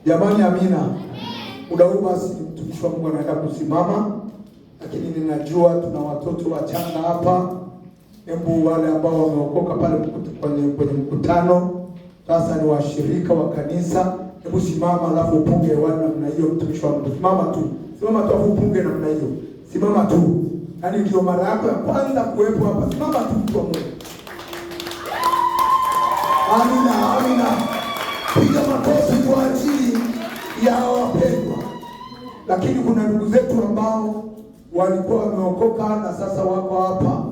Jamani, amina. Muda huu basi mtumishi wa Mungu anaenda kusimama, lakini ninajua tuna watoto wachanga hapa. Hebu wale ambao wameokoka pale kwenye mkutano sasa ni washirika wa kanisa, hebu simama alafu upunge hewani namna hiyo. Mtumishi wa Mungu simama tu alafu upunge namna hiyo. Simama tu. Yaani ndio mara yako ya kwanza kuwepo hapa. Simama tu mtu wa Mungu. Amina, amina. Piga makofi kwa ajili ya wapendwa. Lakini kuna ndugu zetu ambao walikuwa wameokoka na sasa wako hapa.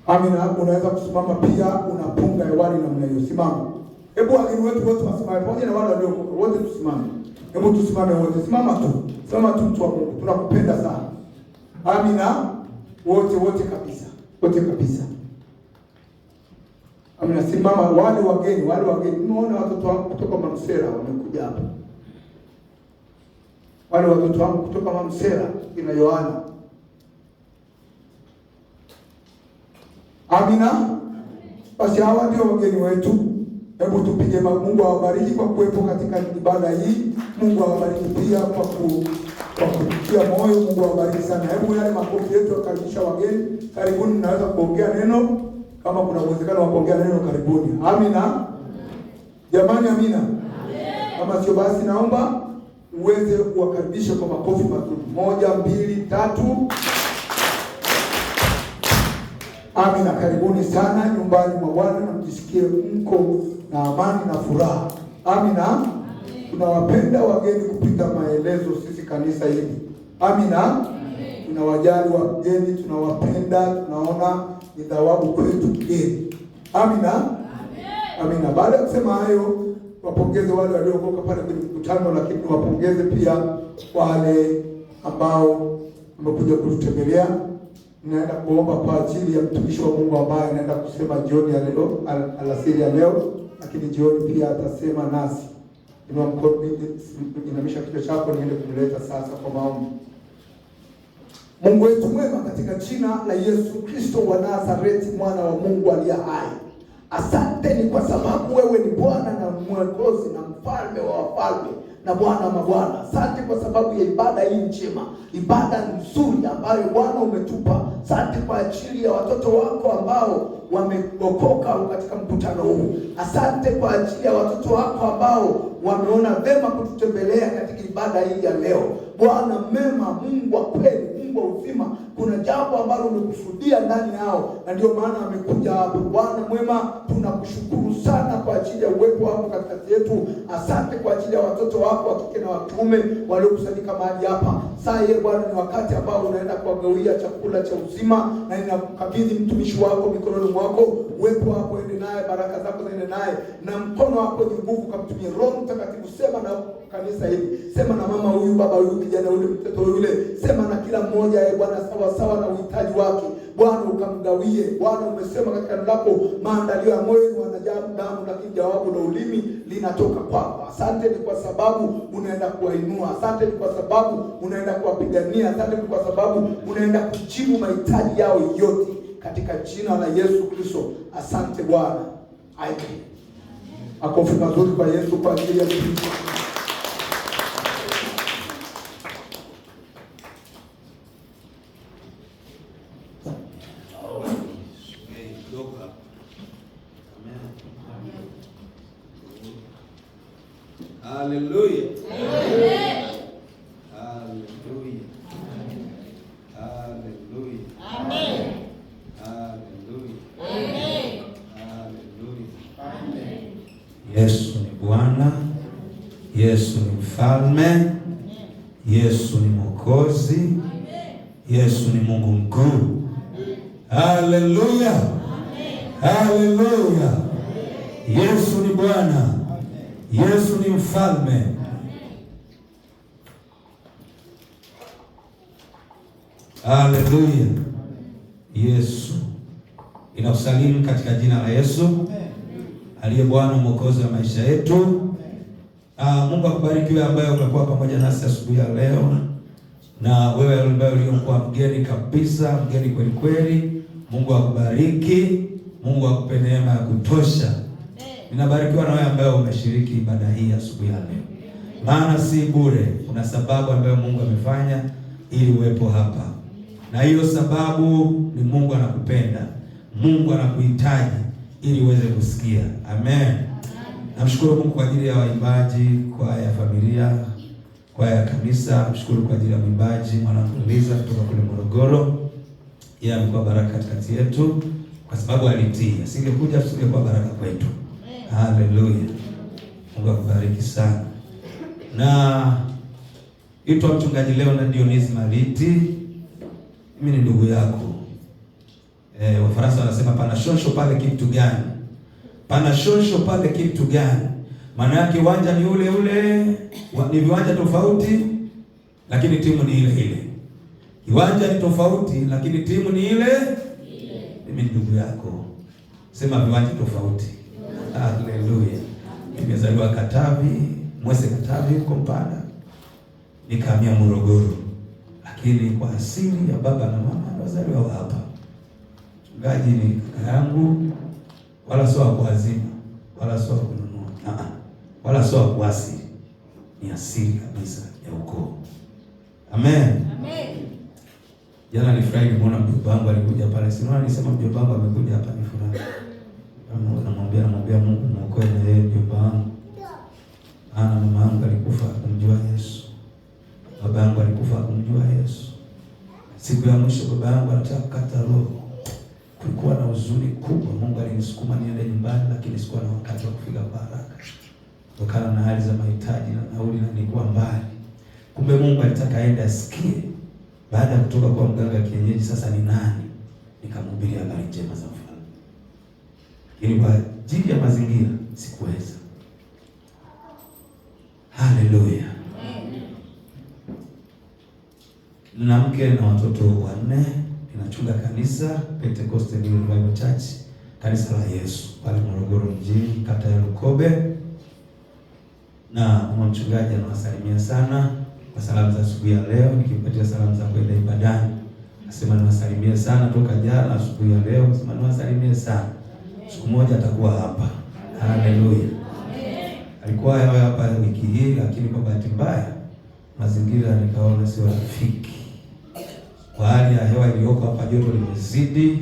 Amina, unaweza kusimama pia, unapunga hewani namna hiyo. Simama. Hebu wageni wetu wote wasimame pamoja na wale waliokoka. Wote tusimame. Hebu tusimame wote. Simama tu. Simama tu mtu wa Mungu. Tunakupenda sana. Amina. Wote kabisa. Wote kabisa. Amina, simama. Wale wageni. Nimeona watoto wangu kutoka Mamsera wamekuja hapa. Wale watoto wangu kutoka Mamsera kina Yohana. Amina. Basi hawa ndio wageni wetu. Hebu tupige Mungu awabariki kwa kuwepo katika ibada hii. Mungu awabariki pia kwa kutia moyo. Mungu awabariki sana. Hebu yale makofi yetu yakaribisha wageni. Karibuni, naweza kuongea neno. Kama kuna uwezekano wa kuongea neno, karibuni. Amina. Jamani, amina. Kama sio basi naomba uweze kuwakaribisha kwa makofi mazuri. 1, 2, 3. Amina. Karibuni sana nyumbani mwa Bwana na mjisikie mko na amani na furaha. Amina. Tunawapenda wageni kupita maelezo sisi kanisa hili. Amina. Tunawajali wageni, tunawapenda, tunaona ni thawabu kwetu geni. Amina. Amina. Baada ya kusema hayo, wapongeze wale waliokoka pale kwenye mkutano, lakini wapongeze pia wale ambao wamekuja kututembelea. Ninaenda kuomba kwa ajili ya mtumishi wa Mungu ambaye anaenda kusema jioni ya leo, alasiri ya leo, lakini jioni pia atasema nasi. Inua mkono, inamisha kichwa chako, niende kumleta sasa kwa maombi. Mungu wetu mwema, katika jina la Yesu Kristo wa Nazareti, mwana wa Mungu aliye hai. Asante ni kwa sababu wewe ni Bwana na Mwokozi na mfalme wa wafalme na Bwana wa mabwana. Asante kwa sababu ya ibada hii njema, ibada nzuri ambayo Bwana umetupa. Asante kwa ajili ya watoto wako ambao wameokoka katika mkutano huu. Asante kwa ajili ya watoto wako ambao wameona vema kututembelea katika ibada hii ya leo. Bwana mema, Mungu wa kweli, Mungu wa uzima, kuna jambo ambalo umekusudia ndani yao na ndio maana amekuja hapo. Bwana mwema, tunakushukuru sana kwa ajili ya uwepo wako katikati yetu. Asante kwa ajili ya watoto wako wa kike na wa kiume waliokusanyika mahali hapa. Sasa yeye Bwana, ni wakati ambao unaenda kuwagawia chakula cha uzima, na ninakukabidhi mtumishi wako mikononi mwako. Uwepo wako ende naye, baraka zako ziende naye, na mkono wako wenye nguvu kamtumie. Roho Mtakatifu, sema na kanisa hili, sema na mama huyu, baba huyu, kijana yule, mtoto yule, sema na kila mmoja Bwana, sawa na uhitaji wake. Bwana ukamgawie. Bwana umesema katika neno lako, maandalio ya moyo ni wanajabu damu, lakini jawabu la ulimi linatoka kwako. Asante ni kwa sababu unaenda kuwainua. Asante ni kwa sababu unaenda kuwapigania. Asante ni kwa sababu unaenda kujibu mahitaji yao yote katika jina la Yesu Kristo. Asante Bwana. Amen. Makofi mazuri kwa Yesu kwa ajili ya Kristo. Hallelujah. Amen. Hallelujah. Hallelujah. Amen. Hallelujah. Amen. Hallelujah. Amen. Yesu ni Bwana, Yesu ni mfalme, Yesu ni Mwokozi, Yesu ni Mungu mkuu. Hallelujah. Hallelujah. Yesu ni Bwana, Yesu ni mfalme. Haleluya. Yesu, inakusalimu katika jina la Yesu aliye Bwana Mwokozi wa maisha yetu. Mungu akubariki wewe ambaye umekuwa pamoja nasi asubuhi ya leo, na wewe ambaye uliokuwa mgeni kabisa, mgeni kweli kweli. Mungu akubariki, Mungu akupe neema ya kutosha. Ninabarikiwa na wewe ambaye umeshiriki ibada hii asubuhi ya leo, maana si bure. Kuna sababu ambayo Mungu amefanya ili uwepo hapa, na hiyo sababu ni Mungu anakupenda, Mungu anakuhitaji ili uweze kusikia. Amen. Namshukuru Mungu kwa ajili ya waimbaji, kwaya ya familia, kwaya ya kanisa. Namshukuru kwa ajili ya mwimbaji mwanangu Liza kutoka kule Morogoro. Yeye amekuwa baraka katikati yetu kwa sababu alitii. Asingekuja tusingekuwa baraka kwetu. Haleluya. Mungu akubariki sana. Na itwa mchungaji leo na Dionisi Maliti. Mimi ni ndugu yako. Wafaransa wanasema pana shosho pale kitu gani? Pana shosho pale kitu gani? Maana yake uwanja ni ule ule, ni viwanja tofauti lakini timu ni ile ile. Kiwanja ni tofauti lakini timu ni ile ile. Mimi ni ndugu yako. Sema viwanja tofauti. Haleluya. Nimezaliwa Katavi, Mwese Katavi huko Mpanda. Nikahamia Morogoro. Lakini kwa asili ya baba na mama wazaliwa hapa. Mchungaji ni kaka yangu, wala sio wa kuazima, wala sio wa kununua. Wala sio wa kuasili. Ni asili kabisa ya ukoo. Amen. Amen. Jana ni Friday, nimeona mjomba wangu alikuja pale. Sina nisema mjomba wangu amekuja hapa ni furaha. Namwambia Mungu mwokoe na yeye mjomba wangu. Ana mama yangu alikufa kumjua Yesu. Baba yangu alikufa kumjua Yesu. Siku ya mwisho baba yangu alitaka kukata roho. Kulikuwa na huzuni kubwa. Mungu alinisukuma niende nyumbani lakini sikuwa na wakati wa kufika kwa haraka. Kutokana na hali za mahitaji na nauli na nilikuwa mbali. Kumbe Mungu alitaka aende asikie baada ya kutoka kwa mganga kienyeji sasa ni nani. Nikamhubiria habari njema za ufalme. Ili kwa ajili ya mazingira sikuweza. Haleluya. Nina mke na watoto 4, ninachunga kanisa Pentecost Revival Church, kanisa la Yesu pale Morogoro mjini, kata ya Lukobe. Na mama mchungaji anawasalimia sana kwa salamu za asubuhi ya leo, nikimpatia salamu za kwenda ibadani. Nasema niwasalimie sana toka jana asubuhi ya leo, nasema niwasalimie sana. Siku moja atakuwa hapa. Haleluya. Alikuwa hapa wiki hii lakini kwa bahati mbaya mazingira nikaona sio rafiki. Kwa hali ya hewa iliyoko hapa joto limezidi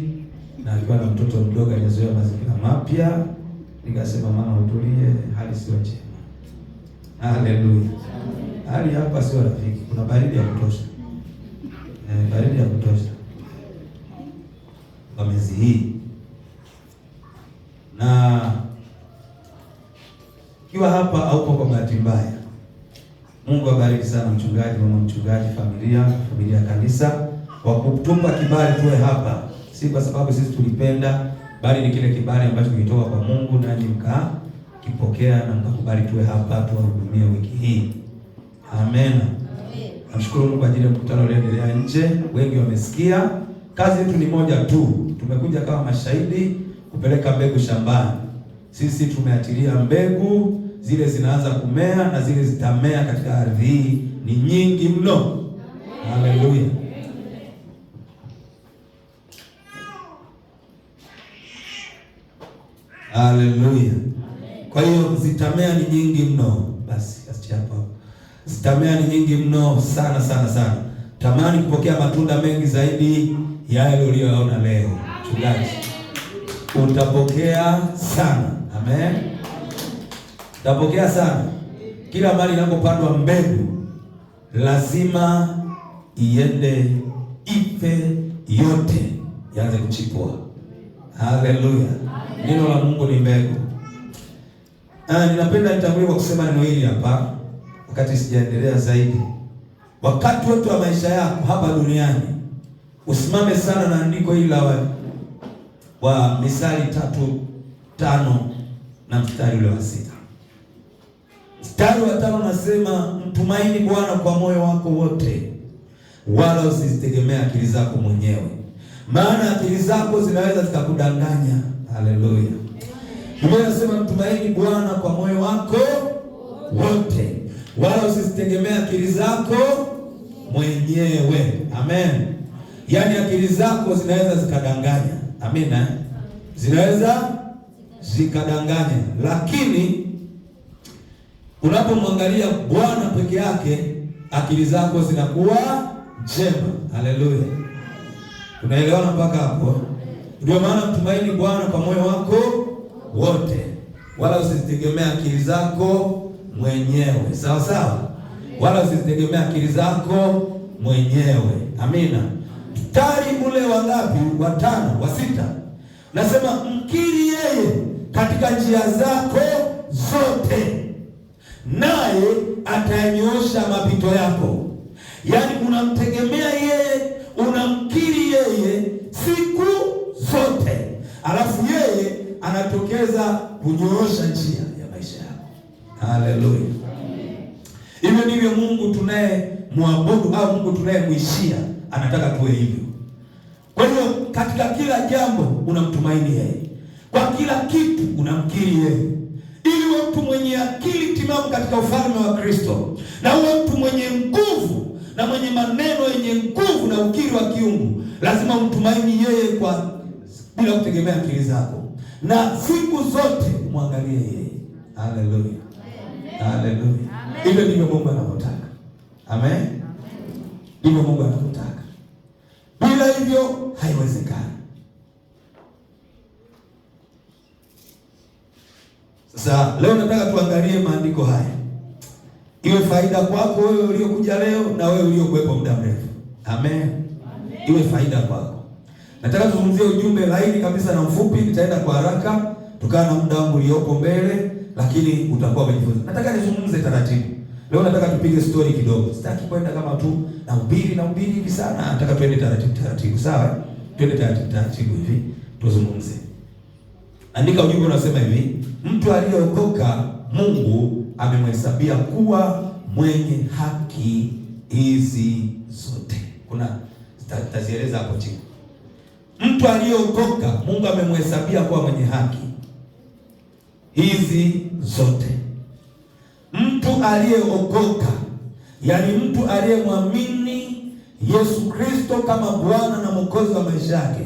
na alikuwa na mtoto mdogo aliyezoea mazingira mapya. Nikasema mama utulie, hali sio njema. Haleluya. Hali hapa sio rafiki. Kuna baridi ya kutosha. Baridi ya kutosha. Kwa miezi hii. Na kiwa hapa haupo kwa bahati mbaya. Mungu abariki sana mchungaji, mama mchungaji, familia kanisa kwa kutupa kibali tuwe hapa. Si kwa sababu sisi tulipenda, bali ni kile kibali ambacho kilitoka kwa Mungu na mkakipokea na mkakubali tuwe hapa tuwahudumie wiki hii. Amen. Namshukuru Mungu kwa ajili ya mkutano unaoendelea nje. Wengi wamesikia. Kazi yetu ni moja tu. Tumekuja kama mashahidi kupeleka mbegu shambani. Sisi tumeatilia mbegu, zile zinaanza kumea na zile zitamea katika ardhi hii ni nyingi mno. Haleluya. Haleluya. Kwa hiyo zitamea ni nyingi mno. Basi acha hapo. Zitamea ni nyingi mno sana sana sana. Tamani kupokea matunda mengi zaidi ya yale uliyoona leo. Mchungaji, utapokea sana. Amen. Utapokea sana. Kila mahali inapopandwa mbegu lazima iende ife yote ianze kuchipua. Haleluya. Neno la Mungu ni mbegu. Ninapenda nitangulie kwa kusema neno hili hapa wakati sijaendelea zaidi. Wakati wote wa maisha yako hapa duniani usimame sana na andiko hili la wa Misali 3:5 na mstari ule wa 6. Mstari wa 5 nasema mtumaini Bwana kwa moyo wako wote, wala usizitegemea akili zako mwenyewe, maana akili zako zinaweza zikakudanganya. Haleluya. Biblia inasema mtumaini Bwana kwa moyo wako wote, wala usizitegemea akili zako mwenyewe. Amen. Yaani akili zako zinaweza zikadanganya. Amina. Zinaweza zikadanganya. Lakini unapomwangalia Bwana peke yake, akili zako zinakuwa njema. Haleluya, unaelewana mpaka hapo? Ndio maana mtumaini Bwana kwa moyo wako wote, wala usizitegemea akili zako mwenyewe. Sawa sawa, wala usizitegemea akili zako mwenyewe. Amina. Mstari ule wa ngapi? Wa 5, wa 6. Nasema mkiri yeye katika njia zako zote, naye atanyoosha mapito yako. Yaani unamtegemea yeye, unamkiri yeye siku zote, alafu yeye anatokeza kunyoosha njia ya maisha yako. Haleluya. Hivyo ndivyo Mungu tunayemwabudu au Mungu tunayemwishia anataka tuwe hivyo. Kwa hiyo katika kila jambo unamtumaini yeye, kwa kila kitu unamkiri yeye, ili uwe mtu mwenye akili timamu katika ufalme wa Kristo, na uwe mtu mwenye nguvu na mwenye maneno yenye nguvu na ukiri wa kiungu. Lazima umtumaini yeye bila kutegemea akili zako, na siku zote mwangalie yeye. Haleluya, haleluya. Hivyo ndivyo Mungu anavyotaka. Amen. Ndivyo Mungu anavyotaka. Bila hivyo haiwezekani. Sasa leo nataka tuangalie maandiko haya, iwe faida kwako wewe uliokuja leo na wewe uliokuwepo muda mrefu. Amen. Iwe faida kwako. Nataka tuzungumzie ujumbe laini kabisa na mfupi. Nitaenda kwa haraka tukana na muda wangu uliopo mbele, lakini utakuwa umejifunza. Nataka nizungumze taratibu. Leo nataka tupige story kidogo. Sitaki kwenda kama tu na ubiri hivi sana. Nataka twende taratibu, sawa? Twende taratibu hivi tuzungumze. Andika ujumbe unasema hivi: mtu aliyeokoka Mungu amemhesabia kuwa mwenye haki hizi zote. Kuna tazieleza hapo chini. Mtu aliyeokoka Mungu amemhesabia kuwa mwenye haki hizi zote. Mtu aliyeokoka, yaani mtu aliyemwamini Yesu Kristo kama Bwana na Mwokozi wa maisha yake,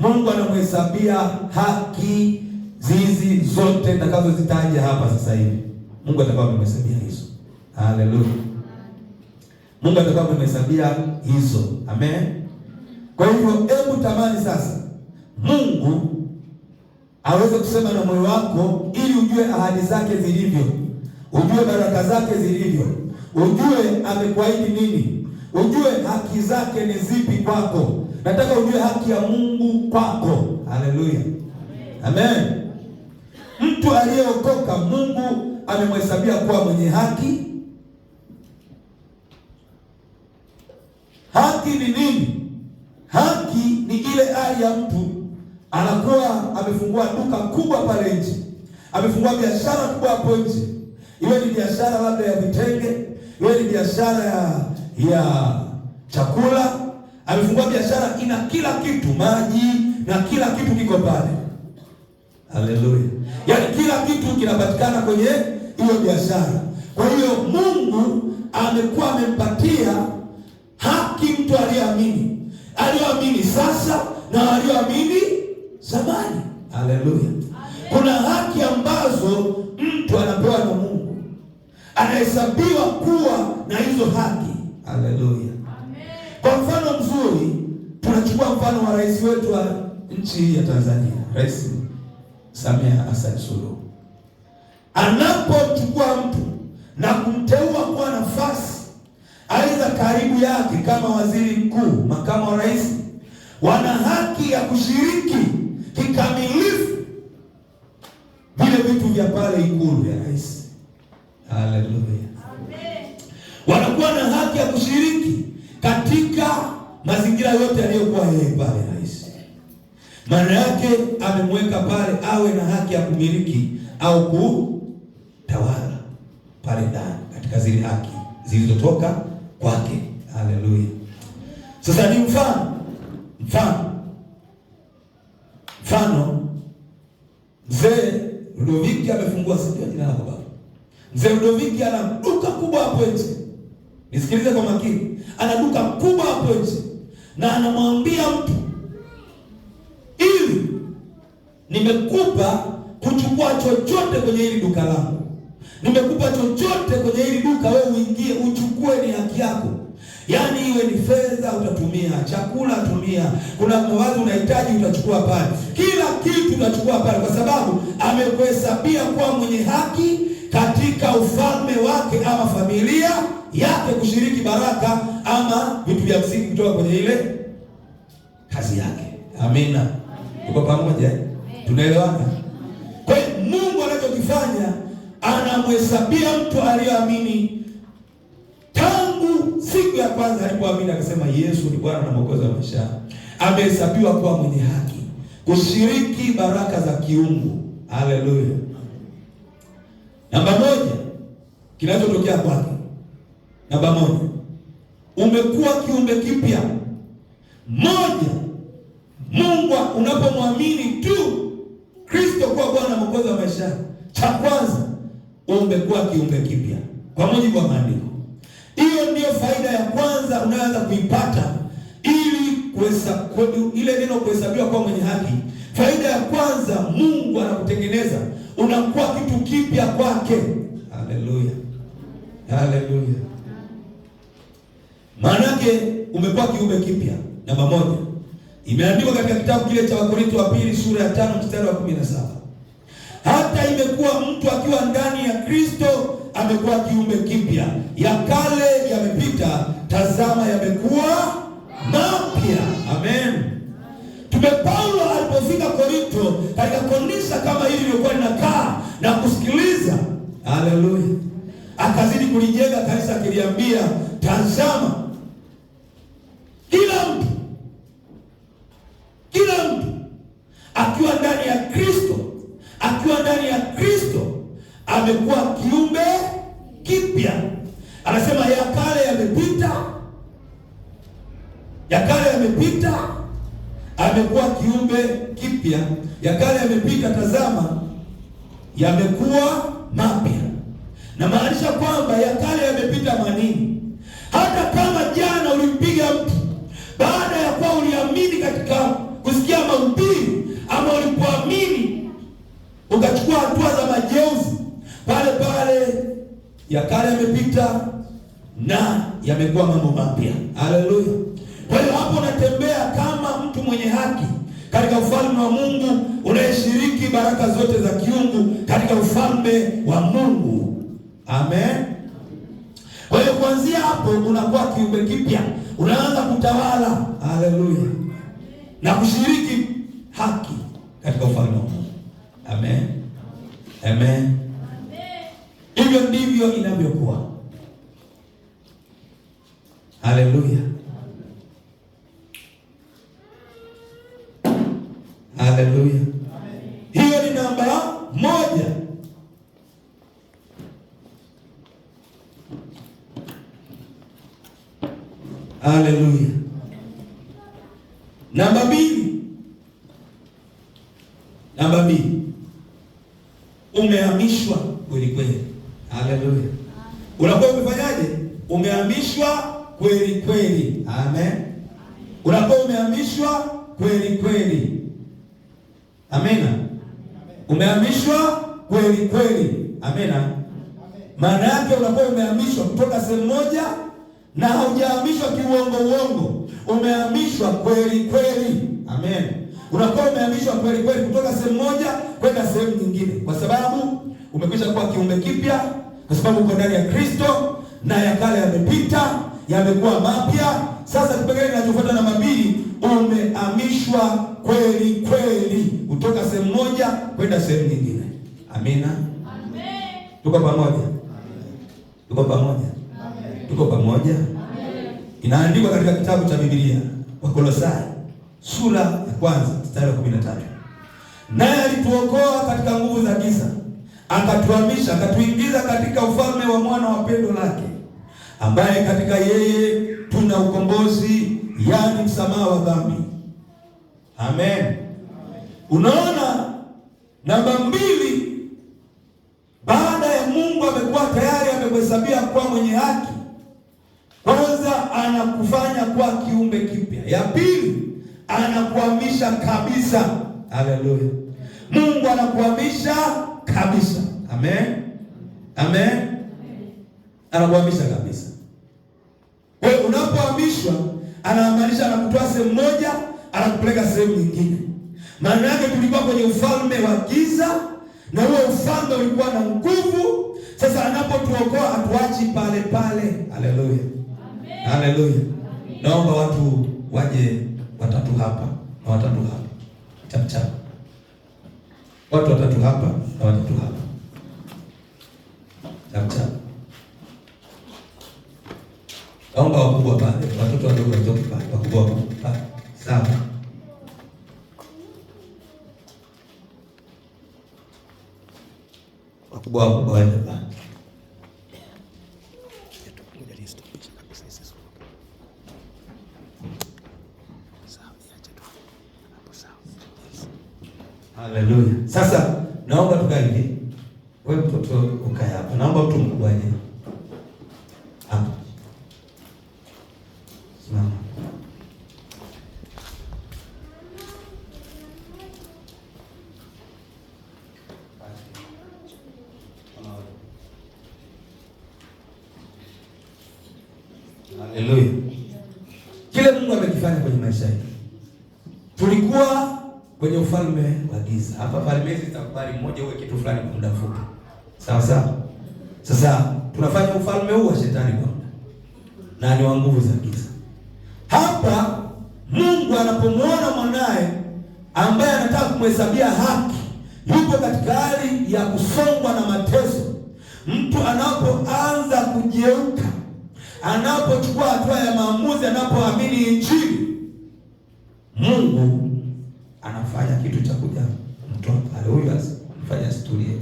Mungu anamhesabia haki hizi zote nitakazozitaja hapa sasa hivi. Mungu atakuwa amemhesabia hizo. Haleluya. Mungu atakuwa amemhesabia hizo. Amen. Kwa hivyo hebu tamani sasa Mungu aweze kusema na moyo wako, ili ujue ahadi zake zilivyo, ujue baraka zake zilivyo, ujue amekuahidi nini, ujue haki zake ni zipi kwako. Nataka ujue haki ya Mungu kwako. Haleluya. Amen. Mtu aliyeokoka Mungu amemhesabia kuwa mwenye haki. Haki ni nini? Haki ni ile hali ya mtu anakuwa amefungua duka kubwa pale nje, amefungua biashara kubwa hapo nje, iwe ni biashara labda ya vitenge, iwe ni biashara ya chakula, amefungua biashara ina kila kitu, maji na kila kitu kiko pale. Haleluya. Yaani kila kitu kinapatikana kwenye hiyo biashara. Kwa hiyo Mungu amekuwa amempatia haki mtu aliyeamini sasa na aliyeamini zamani. Haleluya. Kuna haki ambazo mtu anapewa na Mungu, anahesabiwa kuwa na hizo haki. Haleluya. Kwa mfano mzuri, tunachukua mfano wa rais wetu wa nchi ya Tanzania, Rais Samia Hassan Suluhu. Anapochukua mtu na kumteua kwa nafasi aidha karibu yake kama waziri mkuu, makamu wa rais, wana haki ya kushiriki kikamilifu vile vitu vya pale ikulu ya rais. Haleluya. Amen. Wanakuwa na haki ya kushiriki katika mazingira yote yaliyokuwa yeye pale rais. Maana yake amemweka pale awe na haki ya kumiliki au kutawala pale ndani katika zile haki zilizotoka kwake. Haleluya. Sasa ni mfano Mzee Ludoviki amefungua, sio jina lako baba. Mzee Ludoviki ana duka kubwa hapo nje. Nisikilize kwa makini. Ana duka kubwa hapo nje na anamwambia mtu, ili nimekupa kuchukua chukua chochote kwenye hili duka langu. Nimekupa chochote kwenye hili duka, wewe uingie uchukue, ni haki yako. Yaani iwe ni fedha utatumia, chakula tumia, kuna mavazi unahitaji utachukua pale, kila kitu utachukua pale, kwa sababu amekuhesabia kuwa mwenye haki katika ufalme wake ama familia yake, kushiriki baraka ama vitu vya msingi kutoka kwenye ile kazi yake. Amina, tuko pamoja? Tunaelewana? Kwa hiyo Mungu anachokifanya, anamhesabia mtu aliyeamini tangu siku ya kwanza alipoamini, akasema Yesu ni Bwana na Mwokozi wa maisha, amehesabiwa kuwa mwenye haki, kushiriki baraka za kiungu. Haleluya. Namba moja, kinachotokea kwake. Namba moja, umekuwa kiumbe kipya. Moja, Mungu unapomwamini tu Kristo kuwa Bwana na Mwokozi wa maisha, cha kwanza umekuwa kiumbe kipya kwa mujibu wa maandiko. Hiyo ndiyo faida ya kwanza unaweza kuipata ili ile neno kuhesabiwa kuwa mwenye haki. Faida ya kwanza, Mungu anakutengeneza unakuwa kitu kipya kwake. Haleluya, haleluya. Maanake umekuwa kiumbe kipya. Namba moja, imeandikwa katika kitabu kile cha Wakorintho wa pili sura ya 5 mstari wa 17. Hata imekuwa mtu akiwa ndani ya Kristo amekuwa kiumbe kipya, ya kale yamepita, tazama yamekuwa mapya. Amen. Mtume Paulo alipofika Korinto, katika kanisa kama hili lilikuwa linakaa na kusikiliza, haleluya, akazidi kulijenga kanisa, akiliambia tazama, kila mtu akiwa ndani ya Kristo, amekuwa kiumbe kipya. Anasema ya kale yamepita, amekuwa kiumbe kipya. Ya kale yamepita, tazama yamekuwa mapya. Na maanisha kwamba ya kale yamepita manini? Hata kama jana ulimpiga mtu, baada ya kuwa uliamini katika kusikia mahubiri, ama ulipoamini ukachukua hatua za majeuzi, pale ya kale yamepita na yamekuwa mambo mapya. Haleluya. Kwa hiyo hapo unatembea kama mtu mwenye haki katika ufalme wa Mungu, unayeshiriki baraka zote za kiungu katika ufalme wa Mungu. Amen. Kwa hiyo kuanzia hapo unakuwa kiumbe kipya, unaanza kutawala. Haleluya. Na kushiriki haki katika ufalme wa Mungu. Amen. Amen. Hivyo ndivyo inavyokuwa. Haleluya. Haleluya. Hiyo ni namba moja. Haleluya. Namba mbili, umehamishwa kweli kweli. Haleluya. Unakuwa umefanyaje? Umehamishwa kweli kweli. Amen. Unakuwa umehamishwa kweli kweli. Amena. Umehamishwa kweli kweli. Amena. Maana yake unakuwa umehamishwa kutoka sehemu moja, na haujahamishwa kiuongo. Umehamishwa kweli kweli. Amen. Unakuwa umehamishwa kweli kweli kutoka sehemu moja kwenda sehemu nyingine, kwa sababu umekwisha kuwa kiumbe kipya, kwa sababu uko ndani ya Kristo, na ya kale yamepita, yamekuwa mapya. Sasa kipengele kinachofuata namba 2, umehamishwa kweli kweli kutoka sehemu moja kwenda sehemu nyingine. Amina. Amen. Tuko pamoja? Tuko pamoja? Tuko pamoja? Inaandikwa katika kitabu cha Biblia, Wakolosai sura ya 1 mstari wa 13. Naye alituokoa katika nguvu za giza, akatuhamisha, akatuingiza katika ufalme wa mwana wa pendo lake, ambaye katika yeye tuna ukombozi, yani msamaha wa dhambi. Amen. Unaona, namba 2, baada ya Mungu amekuwa tayari amekuhesabia kuwa mwenye haki, kwanza anakufanya kuwa kiumbe kipya. Ya pili, anakuhamisha kabisa. Haleluya. Mungu anakuhamisha kabisa. Amen. Amen. Anakuhamisha kabisa. Kwa hiyo unapohamishwa, anamaanisha anakutoa sehemu moja anakupeleka sehemu nyingine. Maana yake tulikuwa kwenye ufalme wa giza na huo ufalme ulikuwa na nguvu. Sasa anapotuokoa hatuachi pale pale. Haleluya. Haleluya. Naomba watu waje watatu hapa na watatu hapa. Chap chap. Watu watatu hapa na watatu hapa. Chap chap. Naomba wakubwa pale, watoto wadogo watoke pale, wakubwa pale. Sawa. Wakubwa waende pale. Haleluya. Sasa naomba tukae hivi. Wewe mtoto ukae hapa. Naomba mtu mkubwa aje. Hapa. Simama. Haleluya. Kile Mungu amekifanya kwenye maisha yetu. Tulikuwa kwenye ufalme wa giza. Hapa falme hizi zitakubali mmoja uwe kitu fulani kwa muda mfupi. Sawa sawa. Sasa tunafanya ufalme huu wa shetani kwa muda. Na ni wa nguvu za giza. Hapa Mungu anapomwona mwanae ambaye anataka kumhesabia haki, yupo katika hali ya kusongwa na mateso. Mtu anapoanza kugeuka, anapochukua hatua ya maamuzi, anapoamini Injili, Mungu anafanya kitu cha kuja mtoa pale. Huyu anafanya historia.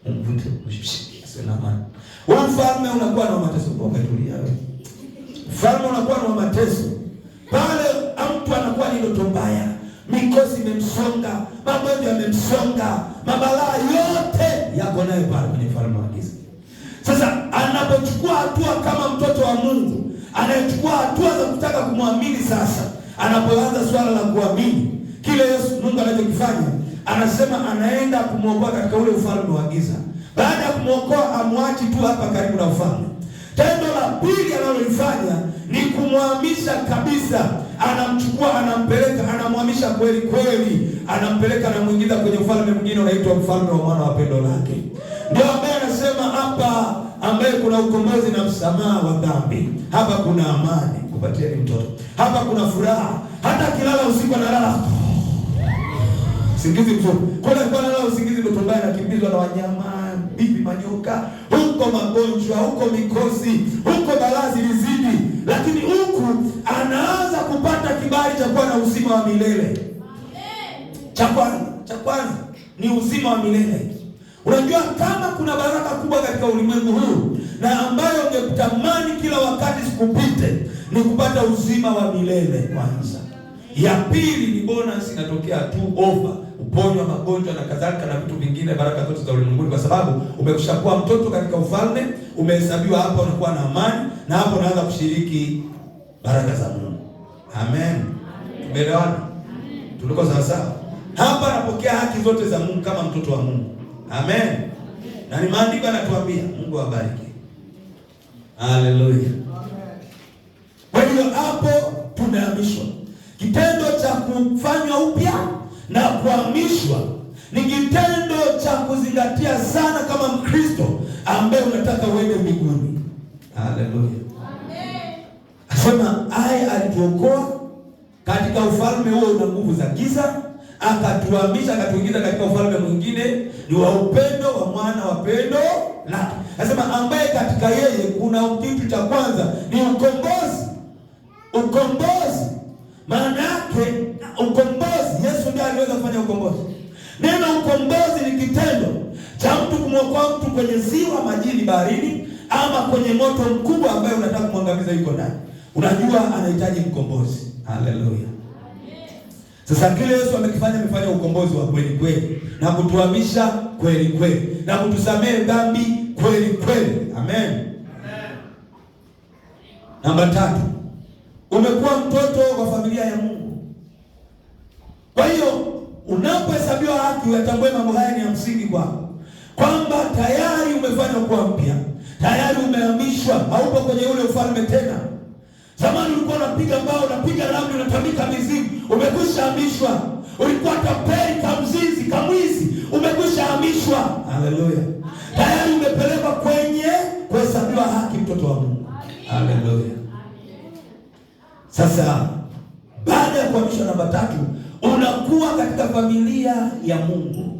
Mvute mshishiki sana maana. Ufalme unakuwa na mateso kwa tulia wewe. Ufalme unakuwa na mateso. Pale mtu anakuwa ni ndoto mbaya, mikosi imemsonga, magonjwa yamemsonga, mabalaa yote yako naye pale kwenye ufalme wa giza. Sasa anapochukua hatua kama mtoto wa Mungu, anachukua hatua za kutaka kumwamini sasa. Anapoanza swala la kuamini, kile Yesu Mungu anachokifanya, anasema anaenda kumwokoa katika ule ufalme wa giza. Baada ya kumwokoa, amwachi tu hapa karibu na ufalme. Tendo la pili analolifanya ni kumhamisha kabisa. Anamchukua, anampeleka, anamhamisha kweli kweli, anampeleka na mwingiza kwenye ufalme mwingine unaitwa ufalme wa mwana wa pendo lake. Ndio ambaye anasema hapa, ambaye kuna ukombozi na msamaha wa dhambi. Hapa kuna amani, kupatia ni mtoto. Hapa kuna furaha. Hata kilala usiku analala usingizi mzuri. Kwa nalala usingizi ndio mbaya, anakimbizwa na wanyama, bibi manyoka, huko magonjwa, huko mikosi, huko balaa zilizidi, lakini huku anaanza kupata kibali cha kuwa na uzima wa milele. Cha kwanza ni uzima wa milele. Unajua kama kuna baraka kubwa katika ulimwengu huu na ambayo ungetamani kila wakati sikupite, ni kupata uzima wa milele kwanza. Ya pili ni bonus inatokea tu over, uponywa magonjwa na kadhalika na vitu vingine, baraka zote za ulimwengu, kwa sababu umeshakuwa mtoto katika ufalme, umehesabiwa hapa, unakuwa na amani na hapo unaanza kushiriki baraka za Mungu. Amen. Tumeelewana? Tuliko sawa sawa? Hapa anapokea haki zote za Mungu kama mtoto wa Mungu. Amen. Na ni maandiko yanatuambia. Mungu awabariki. Haleluya. Kwa hiyo hapo tumehamishwa. Kitendo cha kufanywa upya na kuhamishwa ni kitendo cha kuzingatia sana kama Mkristo ambaye unataka uende mbinguni. Haleluya. Amen. Asema alituokoa katika ufalme huo una nguvu za giza, akatuhamisha, akatuingiza katika ufalme mwingine ni wa upendo wa mwana wa pendo lake. Anasema ambaye katika yeye kuna kitu cha kwanza ni ukombozi. Ukombozi maana yake ukombozi, Yesu ndiye aliweza kufanya ukombozi. Neno ukombozi ni kitendo cha mtu kumwokoa mtu kwenye ziwa, majini, baharini, ama kwenye moto mkubwa ambaye unataka kumwangamiza yuko ndani. Unajua anahitaji mkombozi. Haleluya. Sasa kile Yesu amefanya ukombozi wa kweli kweli, na kutuhamisha kweli kweli, na kutusamehe dhambi kweli kweli. Amen. Namba 3, umekuwa mtoto wa familia ya Mungu. Kwa hiyo unapohesabiwa haki, uyatambue mambo haya ni ya msingi kwako. kwamba tayari umefanywa kuwa mpya, tayari umehamishwa, haupo kwenye ule ufalme tena. Zamani ulikuwa unapiga mbao, unapiga ramli, unatambika mizimu, umekwisha hamishwa. Ulikuwa tapeli, kamzizi, kamwizi, umekwisha hamishwa. Haleluya. Tayari umepelekwa kwenye kuhesabiwa haki, mtoto wa Mungu. Haleluya. Sasa baada ya kuhamishwa, namba 3, unakuwa katika familia ya Mungu.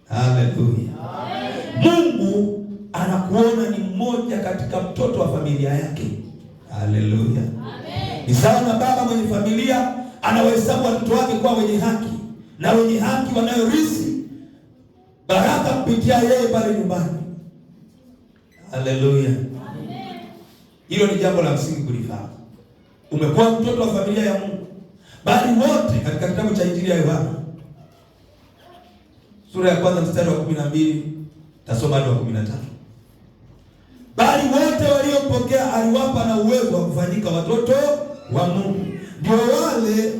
Haleluya. Mungu anakuona ni mmoja katika mtoto wa familia yake. Haleluya. Ni sawa na baba mwenye familia anawahesabu watoto wake kuwa wenye haki, na wenye haki wanayorithi baraka kupitia yeye pale nyumbani. Haleluya. Hilo ni jambo la msingi kulifahamu. Umekuwa mtoto wa familia ya Mungu, bali wote katika kitabu cha Injili ya Yohana sura ya 1 mstari wa 12 tasoma hadi wa 13. Bali wote waliompokea aliwapa na uwezo wa kufanyika watoto wa Mungu, ndio wale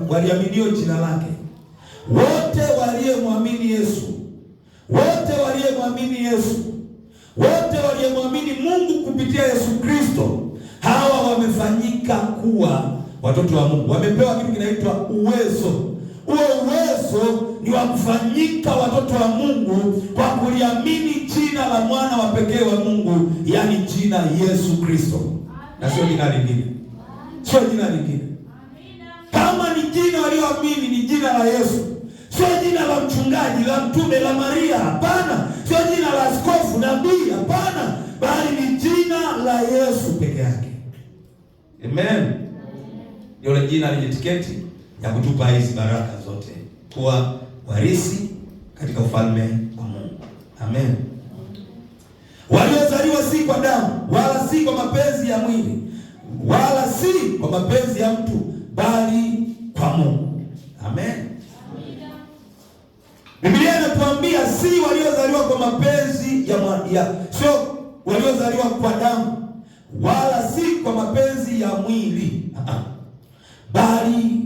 waliaminio jina lake. Wote waliomwamini Yesu, wote waliomwamini Yesu, wote waliomwamini Mungu kupitia Yesu Kristo, hawa wamefanyika kuwa watoto wa Mungu. Wamepewa kitu kinaitwa uwezo. Huo uwezo ni wa kufanyika watoto wa Mungu kwa kuliamini jina la mwana wa pekee wa Mungu, yaani jina Yesu Kristo, na sio jina lingine, sio jina lingine. Kama ni jina walioamini ni jina la Yesu, sio jina la mchungaji, la mtume, la Maria, hapana. Sio jina la askofu, nabii, hapana, bali ni jina la Yesu peke yake. Amen. Ndio jina lenye tiketi ya kutupa hizi baraka zote, kuwa warisi katika ufalme wa Mungu. Amen. Waliozaliwa si kwa damu, wala si kwa mapenzi ya mwili, wala si kwa mapenzi ya mtu, bali kwa Mungu. Amen. Biblia inatuambia si waliozaliwa kwa mapenzi sio waliozaliwa kwa damu, wala si kwa mapenzi ya mwili, bali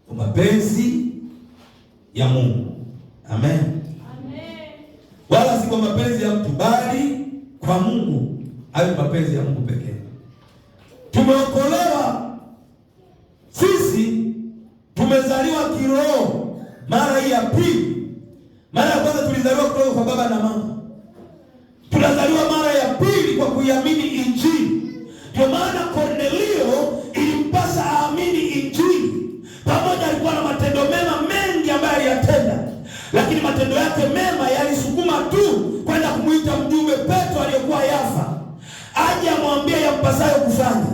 kwa mapenzi ya Mungu. Amen. Amen. Wala si kwa mapenzi ya mtu, bali kwa Mungu. Hayo mapenzi ya Mungu pekee. Tumeokolewa sisi, tumezaliwa kiroho mara ya pili. Mara ya kwanza tulizaliwa kutoka kwa baba na mama. Tunazaliwa mara ya pili kwa kuiamini Injili. Ndio maana Kornelio ilimpasa aamini Injili. Pamoja alikuwa na matendo mema mengi ambayo aliyatenda, lakini matendo yake mema yalisukuma tu kwenda kumuita mjumbe Petro aliyekuwa Yafa aje amwambie yampasayo kufanya,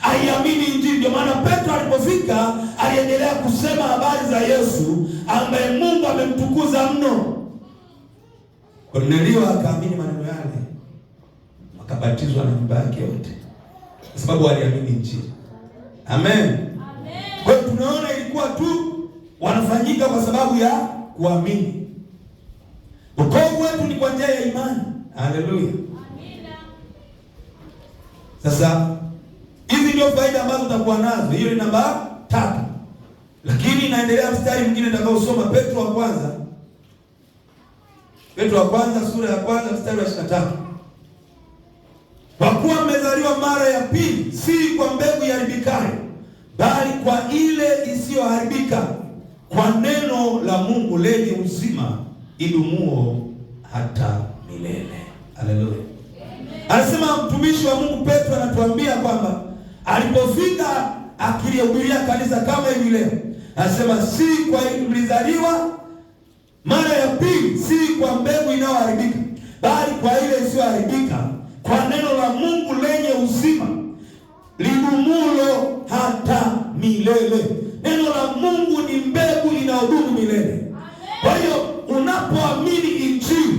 aiamini Injili. Ndio maana Petro alipofika aliendelea kusema habari za Yesu ambaye Mungu amemtukuza mno. Kornelio akaamini maneno yale, akabatizwa na nyumba yake yote, kwa sababu aliamini Injili. Amen. Kwa hiyo tunaona ilikuwa tu wanafanyika kwa sababu ya kuamini. Wokovu wetu ni kwa njia ya imani. Haleluya. Sasa hizi ndio faida ambazo tutakuwa nazo. Hiyo ni namba 3. Lakini inaendelea mstari mwingine nitakaosoma, Petro wa kwanza sura ya 1 mstari wa 23. Kwa kuwa mmezaliwa mara ya pili, si kwa mbegu iharibikayo, bali kwa ile isiyoharibika, kwa neno la Mungu lenye uzima idumuo hata milele. Haleluya. Anasema mtumishi wa Mungu Petro anatuambia kwamba alipofika akilihubiria kanisa kama hivi leo, anasema si kwa mlizaliwa mara ya pili, si kwa mbegu inayoharibika, bali kwa ile isiyoharibika, kwa neno la Mungu lenye uzima lidumulo hata milele. Neno la Mungu ni mbegu inayodumu milele. Kwa hiyo unapoamini Injili,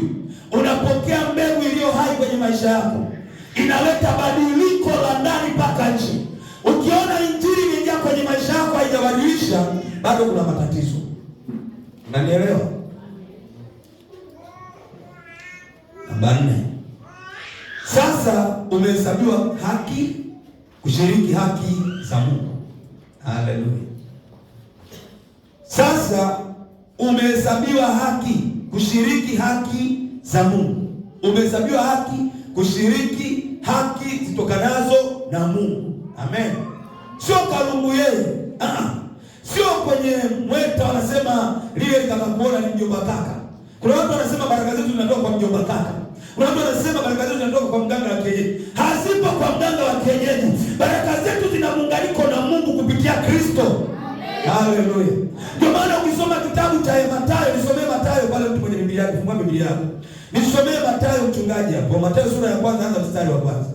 unapokea mbegu iliyo hai kwenye maisha yako, inaleta badiliko la ndani mpaka nje. Ukiona Injili imeingia kwenye maisha yako haijabadilisha, bado kuna matatizo. Unanielewa? Namba 4. Sasa umehesabiwa haki kushiriki haki za Mungu. Haleluya. Sasa umehesabiwa haki kushiriki haki za Mungu. Umehesabiwa haki kushiriki haki zitokanazo na Mungu. Amen. Sio kalungu yeye. Sio kwenye mweta wanasema lile likakakuona ni mjomba kaka. Kuna watu wanasema baraka zetu zinatoka kwa mjomba kaka. Kuna watu wanasema baraka zetu zinatoka kwa mganga wa kienyeji. Hazipo kwa mganga wa kienyeji. Baraka zetu zina muunganiko na Mungu kupitia Kristo. Haleluya. Ndio maana ukisoma kitabu cha Mathayo, nisomee Mathayo pale mtu mwenye Biblia yake, fungua Biblia yako. Nisomee Mathayo mchungaji hapo. Mathayo sura ya kwanza anza mstari wa kwanza.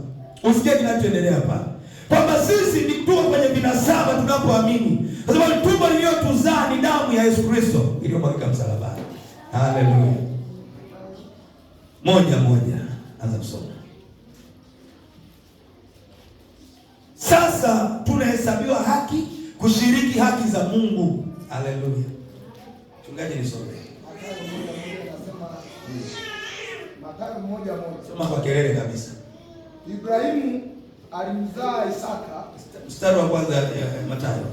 Usikie kinachoendelea pale. Kwamba sisi ni kutoka kwenye vinasaba tunapoamini. Kwa sababu tumbo lililotuzaa ni damu ya Yesu Kristo iliyomwagika msalabani. Haleluya. Moja. Anza kusoma. Sasa tunahesabiwa haki kushiriki haki za Mungu. Haleluya. Mchungaji nisome. Mathayo 1:1. Soma kwa kelele kabisa. Ibrahimu alimzaa Isaka. Mstari wa kwanza ya Mathayo.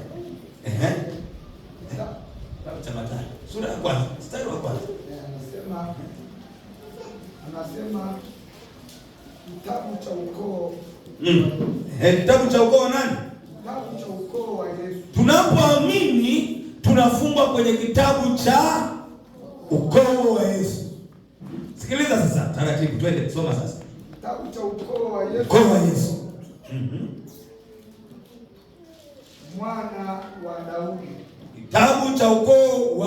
Kitabu cha Mathayo. Sura ya kwanza, mstari wa kwanza. Anasema kitabu cha ukoo. Kitabu cha ukoo nani? Kitabu cha ukoo wa Yesu. Tunapoamini tunafungwa kwenye kitabu cha ukoo wa Yesu. Sikiliza sasa, taratibu twende soma sasa. Kitabu cha ukoo wa Yesu. Ukoo wa Yesu. Mwana wa Daudi. Kitabu cha ukoo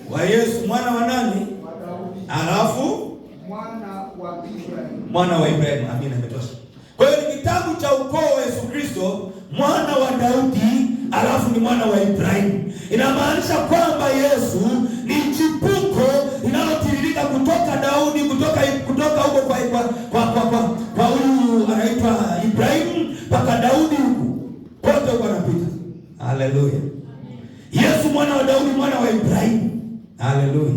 wa Yesu, mwana wa nani? Wa Daudi. Alafu mwana wa Ibrahimu. Amina, imetosha. Kwa hiyo ni kitabu cha ukoo wa Yesu Kristo, mwana wa Daudi, alafu ni mwana wa Ibrahimu. Inamaanisha kwamba Yesu ni chipuko linalotiririka kutoka Daudi, kutoka huko kwa huyu anaitwa Ibrahimu mpaka Daudi huko. Kote huko anapita. Haleluya. Yesu mwana wa Daudi, mwana wa Ibrahimu. Haleluya.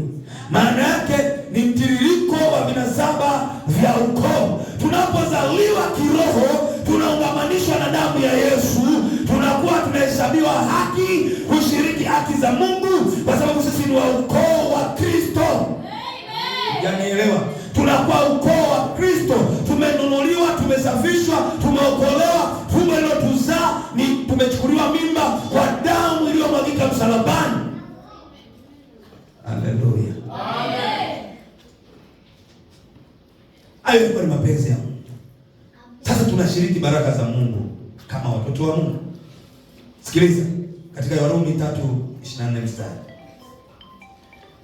Maana yake ni mtiririko wa vinasaba vya ukoo. Tunapozaliwa kiroho, tunaungamanishwa na damu ya Yesu, tunakuwa tunahesabiwa haki kushiriki haki za Mungu kwa sababu sisi ni wa ukoo wa Kristo. Amen. Janielewa? Tunakuwa ukoo wa Kristo, tumenunuliwa, tumesafishwa, tumeokolewa, tumbo lililotuzaa ni tumechukuliwa mimba kwa damu iliyomwagika msalabani. Haleluya. Amen. Hayo ni mapenzi ya Mungu. Sasa tunashiriki baraka za Mungu kama watoto wa Mungu. Sikiliza, katika Warumi 3:24 mstari.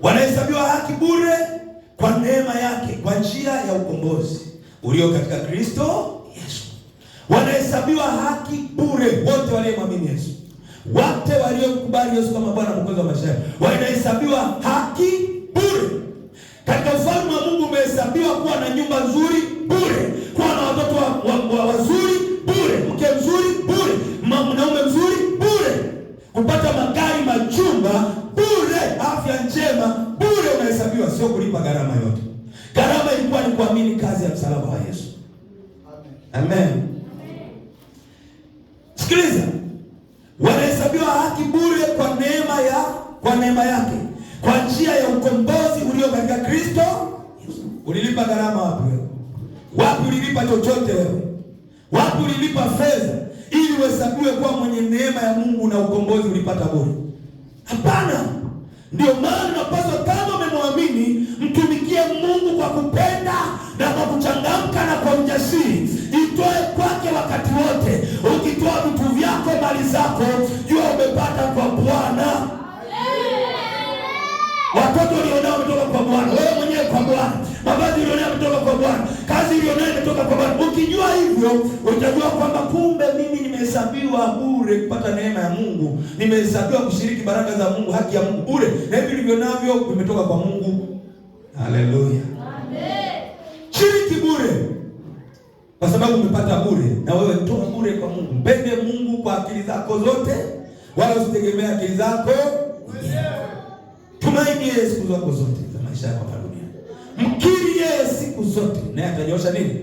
Wanahesabiwa haki bure kwa neema yake kwa njia ya ukombozi ulio katika Kristo Yesu. Wanahesabiwa haki bure wote waliomwamini Yesu. Wote waliokubali Yesu kama Bwana Mwokozi wa maisha yao wanahesabiwa haki bure. Katika ufalme wa Mungu umehesabiwa kuwa na nyumba nzuri bure, kuwa na watoto wazuri bure, mke mzuri bure, mwanaume mzuri bure, kupata magari, majumba bure, afya njema bure unahesabiwa, sio kulipa gharama yote. Gharama ilikuwa ni kuamini kazi ya msalaba wa Yesu. Amen. Sikiliza. Wanahesabiwa haki bure kwa neema yake kwa njia ya ukombozi ulio katika Kristo. Ulilipa gharama wapi wewe? Wapi ulilipa chochote wewe? Wapi ulilipa fedha ili uhesabiwe kuwa mwenye neema ya Mungu na ukombozi ulipata bure? Hapana. Ndio maana unapaswa kama umemwamini mtumikie Mungu kwa kupenda na kwa kuchangamka na kwa ujasiri. Itoe kwake wakati wote. Ukitoa vitu vyako, mali zako, jua umepata kwa Bwana. Watoto ulionao umetoka kwa Bwana, wewe mwenyewe kwa Bwana. Mavazi ulionao umetoka kwa Bwana, kazi ulionao imetoka kwa Bwana. Ukijua hivyo, utajua kwamba kumbe mimi nimehesabiwa bure kupata neema ya Mungu. Nimehesabiwa kushiriki baraka za Mungu, haki ya Mungu bure. Na hivi nilivyo navyo vimetoka kwa Mungu. Haleluya. Amen. Shiriki bure. Kwa sababu umepata bure, na wewe toa bure kwa Mungu. Mpende Mungu kwa akili zako zote, wala usitegemee akili zako mwenyewe. Tumaini yeye siku zako zote za maisha yako hapa duniani. Mkiri yeye siku zote, naye atanyosha nini?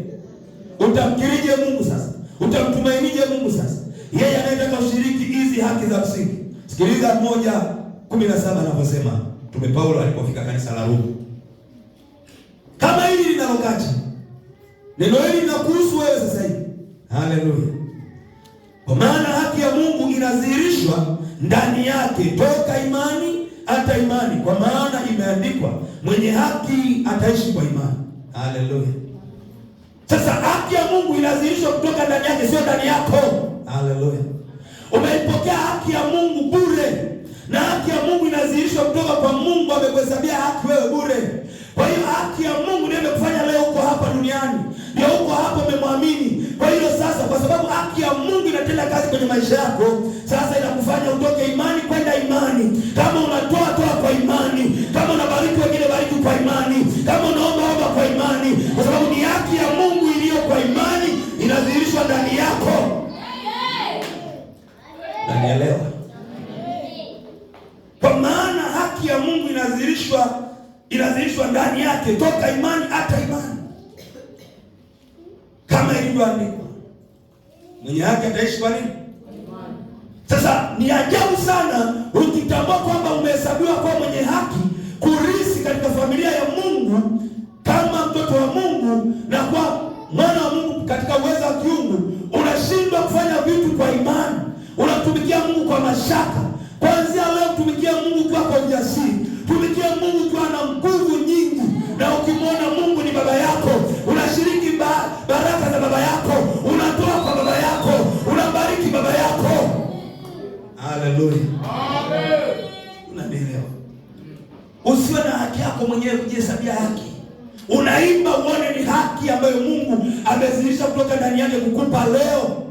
Utamkirije Mungu sasa? Utamtumainije Mungu sasa? Yeye anayetaka ushiriki hizi haki za msingi. Sikiliza 17 anaposema Mtume Paulo alipofika kanisa la Rumi, kama hili linalokaje, neno hili linakuhusu wewe sasa hivi. Haleluya! Kwa maana haki ya Mungu inadhihirishwa ndani yake toka imani hata imani, kwa maana imeandikwa, mwenye haki ataishi kwa imani. Haleluya! Sasa haki ya Mungu inadhihirishwa kutoka ndani yake, sio ndani yako. Haleluya! Umeipokea haki ya Mungu bure, na haki ya Mungu inadhihirishwa kutoka kwa Mungu. Amekuhesabia haki wewe bure. Kwa hiyo haki ya Mungu ndio imekufanya leo uko hapa duniani, ndio uko hapa umemwamini. Kwa hiyo sasa, kwa sababu haki ya Mungu inatenda kazi kwenye maisha yako, sasa inakufanya utoke imani kwenda imani. Kama unatoa, toa kwa imani. Kama unabariki wengine, bariki kwa imani. Kama unaomba, omba kwa imani, kwa sababu ni haki ya Mungu iliyo kwa imani inadhihirishwa ndani yako. Unanielewa? Kwa maana haki ya Mungu inadhihirishwa ndani yake toka imani hata imani, kama ilivyoandikwa, mwenye haki ataishi kwa nini? Sasa ni ajabu sana ukitambua kwamba umehesabiwa kwa mwenye haki, kurisi katika familia ya Mungu kama mtoto wa Mungu na kwa mwana wa Mungu katika uwezo wa kiungu. Unashindwa kufanya vitu kwa imani, unamtumikia Mungu kwa mashaka. Kuanzia leo tumikia Mungu kwa ujasiri, tumikia Mungu kwa na nguvu nyingi, na ukimwona Mungu ni baba yako, unashiriki baraka za baba yako, unatoa kwa baba yako, unabariki baba yako. Haleluya, amen. Unanielewa? Usiwe na haki yako mwenyewe kujihesabia haki. Unaimba uone ni haki ambayo Mungu amezilisha kutoka ndani yake kukupa leo.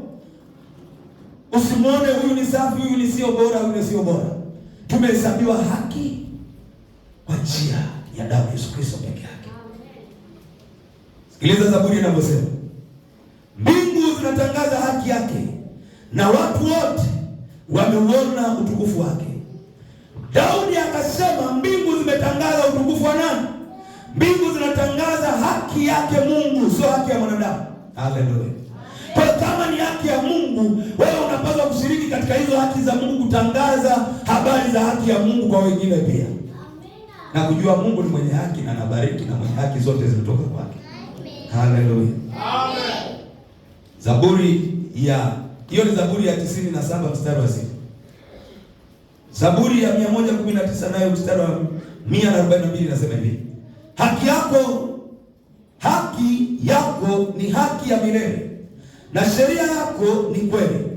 Usimwone huyu ni safi, huyu ni sio bora, huyu ni sio bora. Tumehesabiwa haki kwa njia ya damu ya Yesu Kristo peke yake. Sikiliza Zaburi inavyosema, mbingu zinatangaza haki yake na watu wote wameuona utukufu wake. Daudi akasema mbingu zimetangaza utukufu wa nani? Mbingu zinatangaza haki yake Mungu, sio haki ya mwanadamu. Haleluya. Kwa kama ni haki ya Mungu, wewe unapaswa kushiriki katika hizo haki za Mungu, kutangaza habari za haki ya Mungu kwa wengine pia. Na kujua Mungu ni mwenye haki na anabariki, na mwenye haki zote zimetoka kwake. Haleluya. Amen. Zaburi ya hiyo ni Zaburi ya 97 mstari wa 6. Zaburi ya 119 nayo mstari wa 142 inasema hivi: haki yako ni haki ya milele, na sheria yako ni kweli.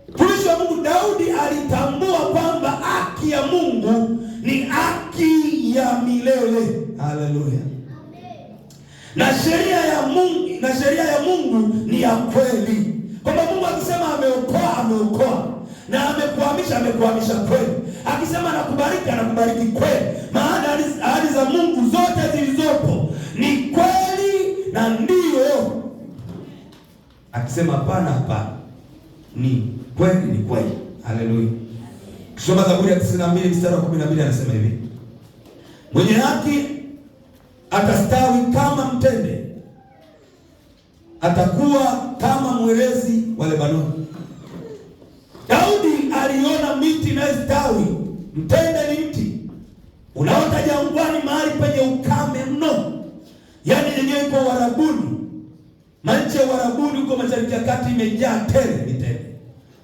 Mtumishi wa Mungu Daudi alitambua kwamba haki ya Mungu ni haki ya milele. Haleluya. Na sheria ya Mungu ni ya kweli. Kwamba Mungu akisema ameokoa, ameokoa, na amekuhamisha kweli. Akisema anakubariki kweli. Maana ahadi za Mungu zote zilizopo ni kweli na ndio. Akisema hapana, ni kweli. Haleluya. Kisoma Zaburi ya 92 mstari wa 12 anasema hivi: mwenye haki atastawi kama mtende, atakuwa kama mwerezi wa Lebanoni. Daudi aliona miti inayostawi. Mtende ni mti unaota jangwani, mahali penye ukame mno. Yaani yenyewe iko Uarabuni, manchi ya Uarabuni huko Mashariki ya Kati imejaa tele mitende.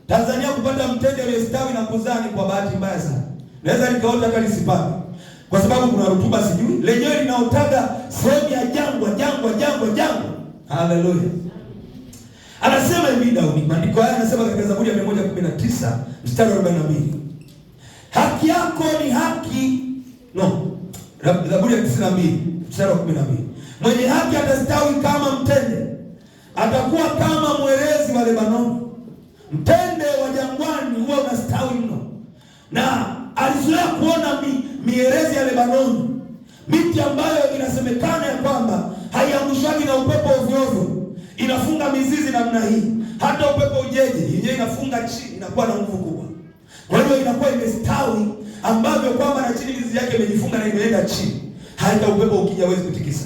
Tanzania kupata mtende uliostawi na kuzaa ni kwa bahati mbaya sana. Naweza nikaota hata nisipate, kwa sababu kuna rutuba sijui. Lenyewe linaotaga sehemu ya jangwa. Haleluya. Anasema hivi Daudi, maandiko haya anasema katika Zaburi ya 119 mstari wa 42. Haki yako ni haki. Zaburi ya 92 mstari wa 12. Mwenye haki atastawi kama mtende, atakuwa kama mwerezi wa Lebanoni. Mtende wa jangwani huwa unastawi mno. Na alizoea kuona mierezi ya Lebanoni, miti ambayo inasemekana ya kwamba haiangushwi na upepo ovyo, inafunga mizizi namna hii. Hata upepo ujeje, yenyewe inafunga chini, inakuwa na nguvu kubwa. Kwa hiyo inakuwa imestawi ambavyo kwamba na chini mizizi yake imejifunga na imeenda chini. Hata upepo ukija hawezi kutikisa.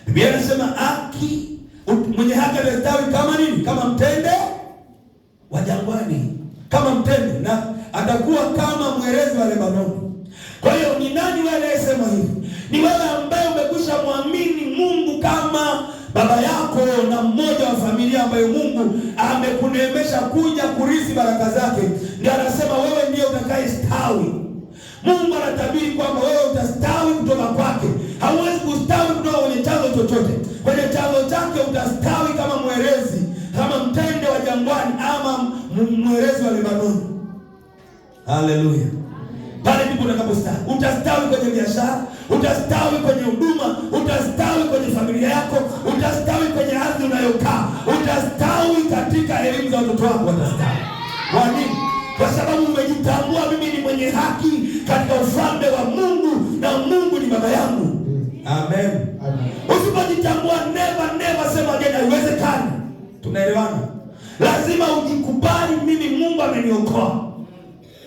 Biblia inasema mwenye haki atastawi kama nini? Kama mtende wa jangwani. Kama mtende. Na atakuwa kama mwerezi wa Lebanoni. Kwa hiyo ni nani wewe anayesema hivi? Ni wewe ambaye umekwisha muamini Mungu kama baba yako na mmoja wa familia ambayo Mungu amekuneemesha kuja kurithi baraka zake. Ndiye anasema wewe ndiye utakayestawi. Mungu anatabiri kwamba wewe utastawi kutoka kwake. Hauwezi kustawi kutoka kwenye chanzo chochote. Kwenye chanzo chake utastawi kama mwerezi, kama mtende wa jangwani ama mwerezi wa Lebanoni. Haleluya. Pale ndipo utakapostawi. Utastawi kwenye biashara, utastawi kwenye huduma, utastawi kwenye familia yako, utastawi kwenye ardhi unayokaa, utastawi katika elimu za watoto wako, utastawi. Kwa nini? Kwa sababu umejitambua, mimi ni mwenye haki katika ufalme wa Mungu na Mungu ni baba yangu. Amen. Usipojitambua, never sema again, haiwezekani. Tunaelewana? Lazima ujikubali, mimi Mungu ameniokoa.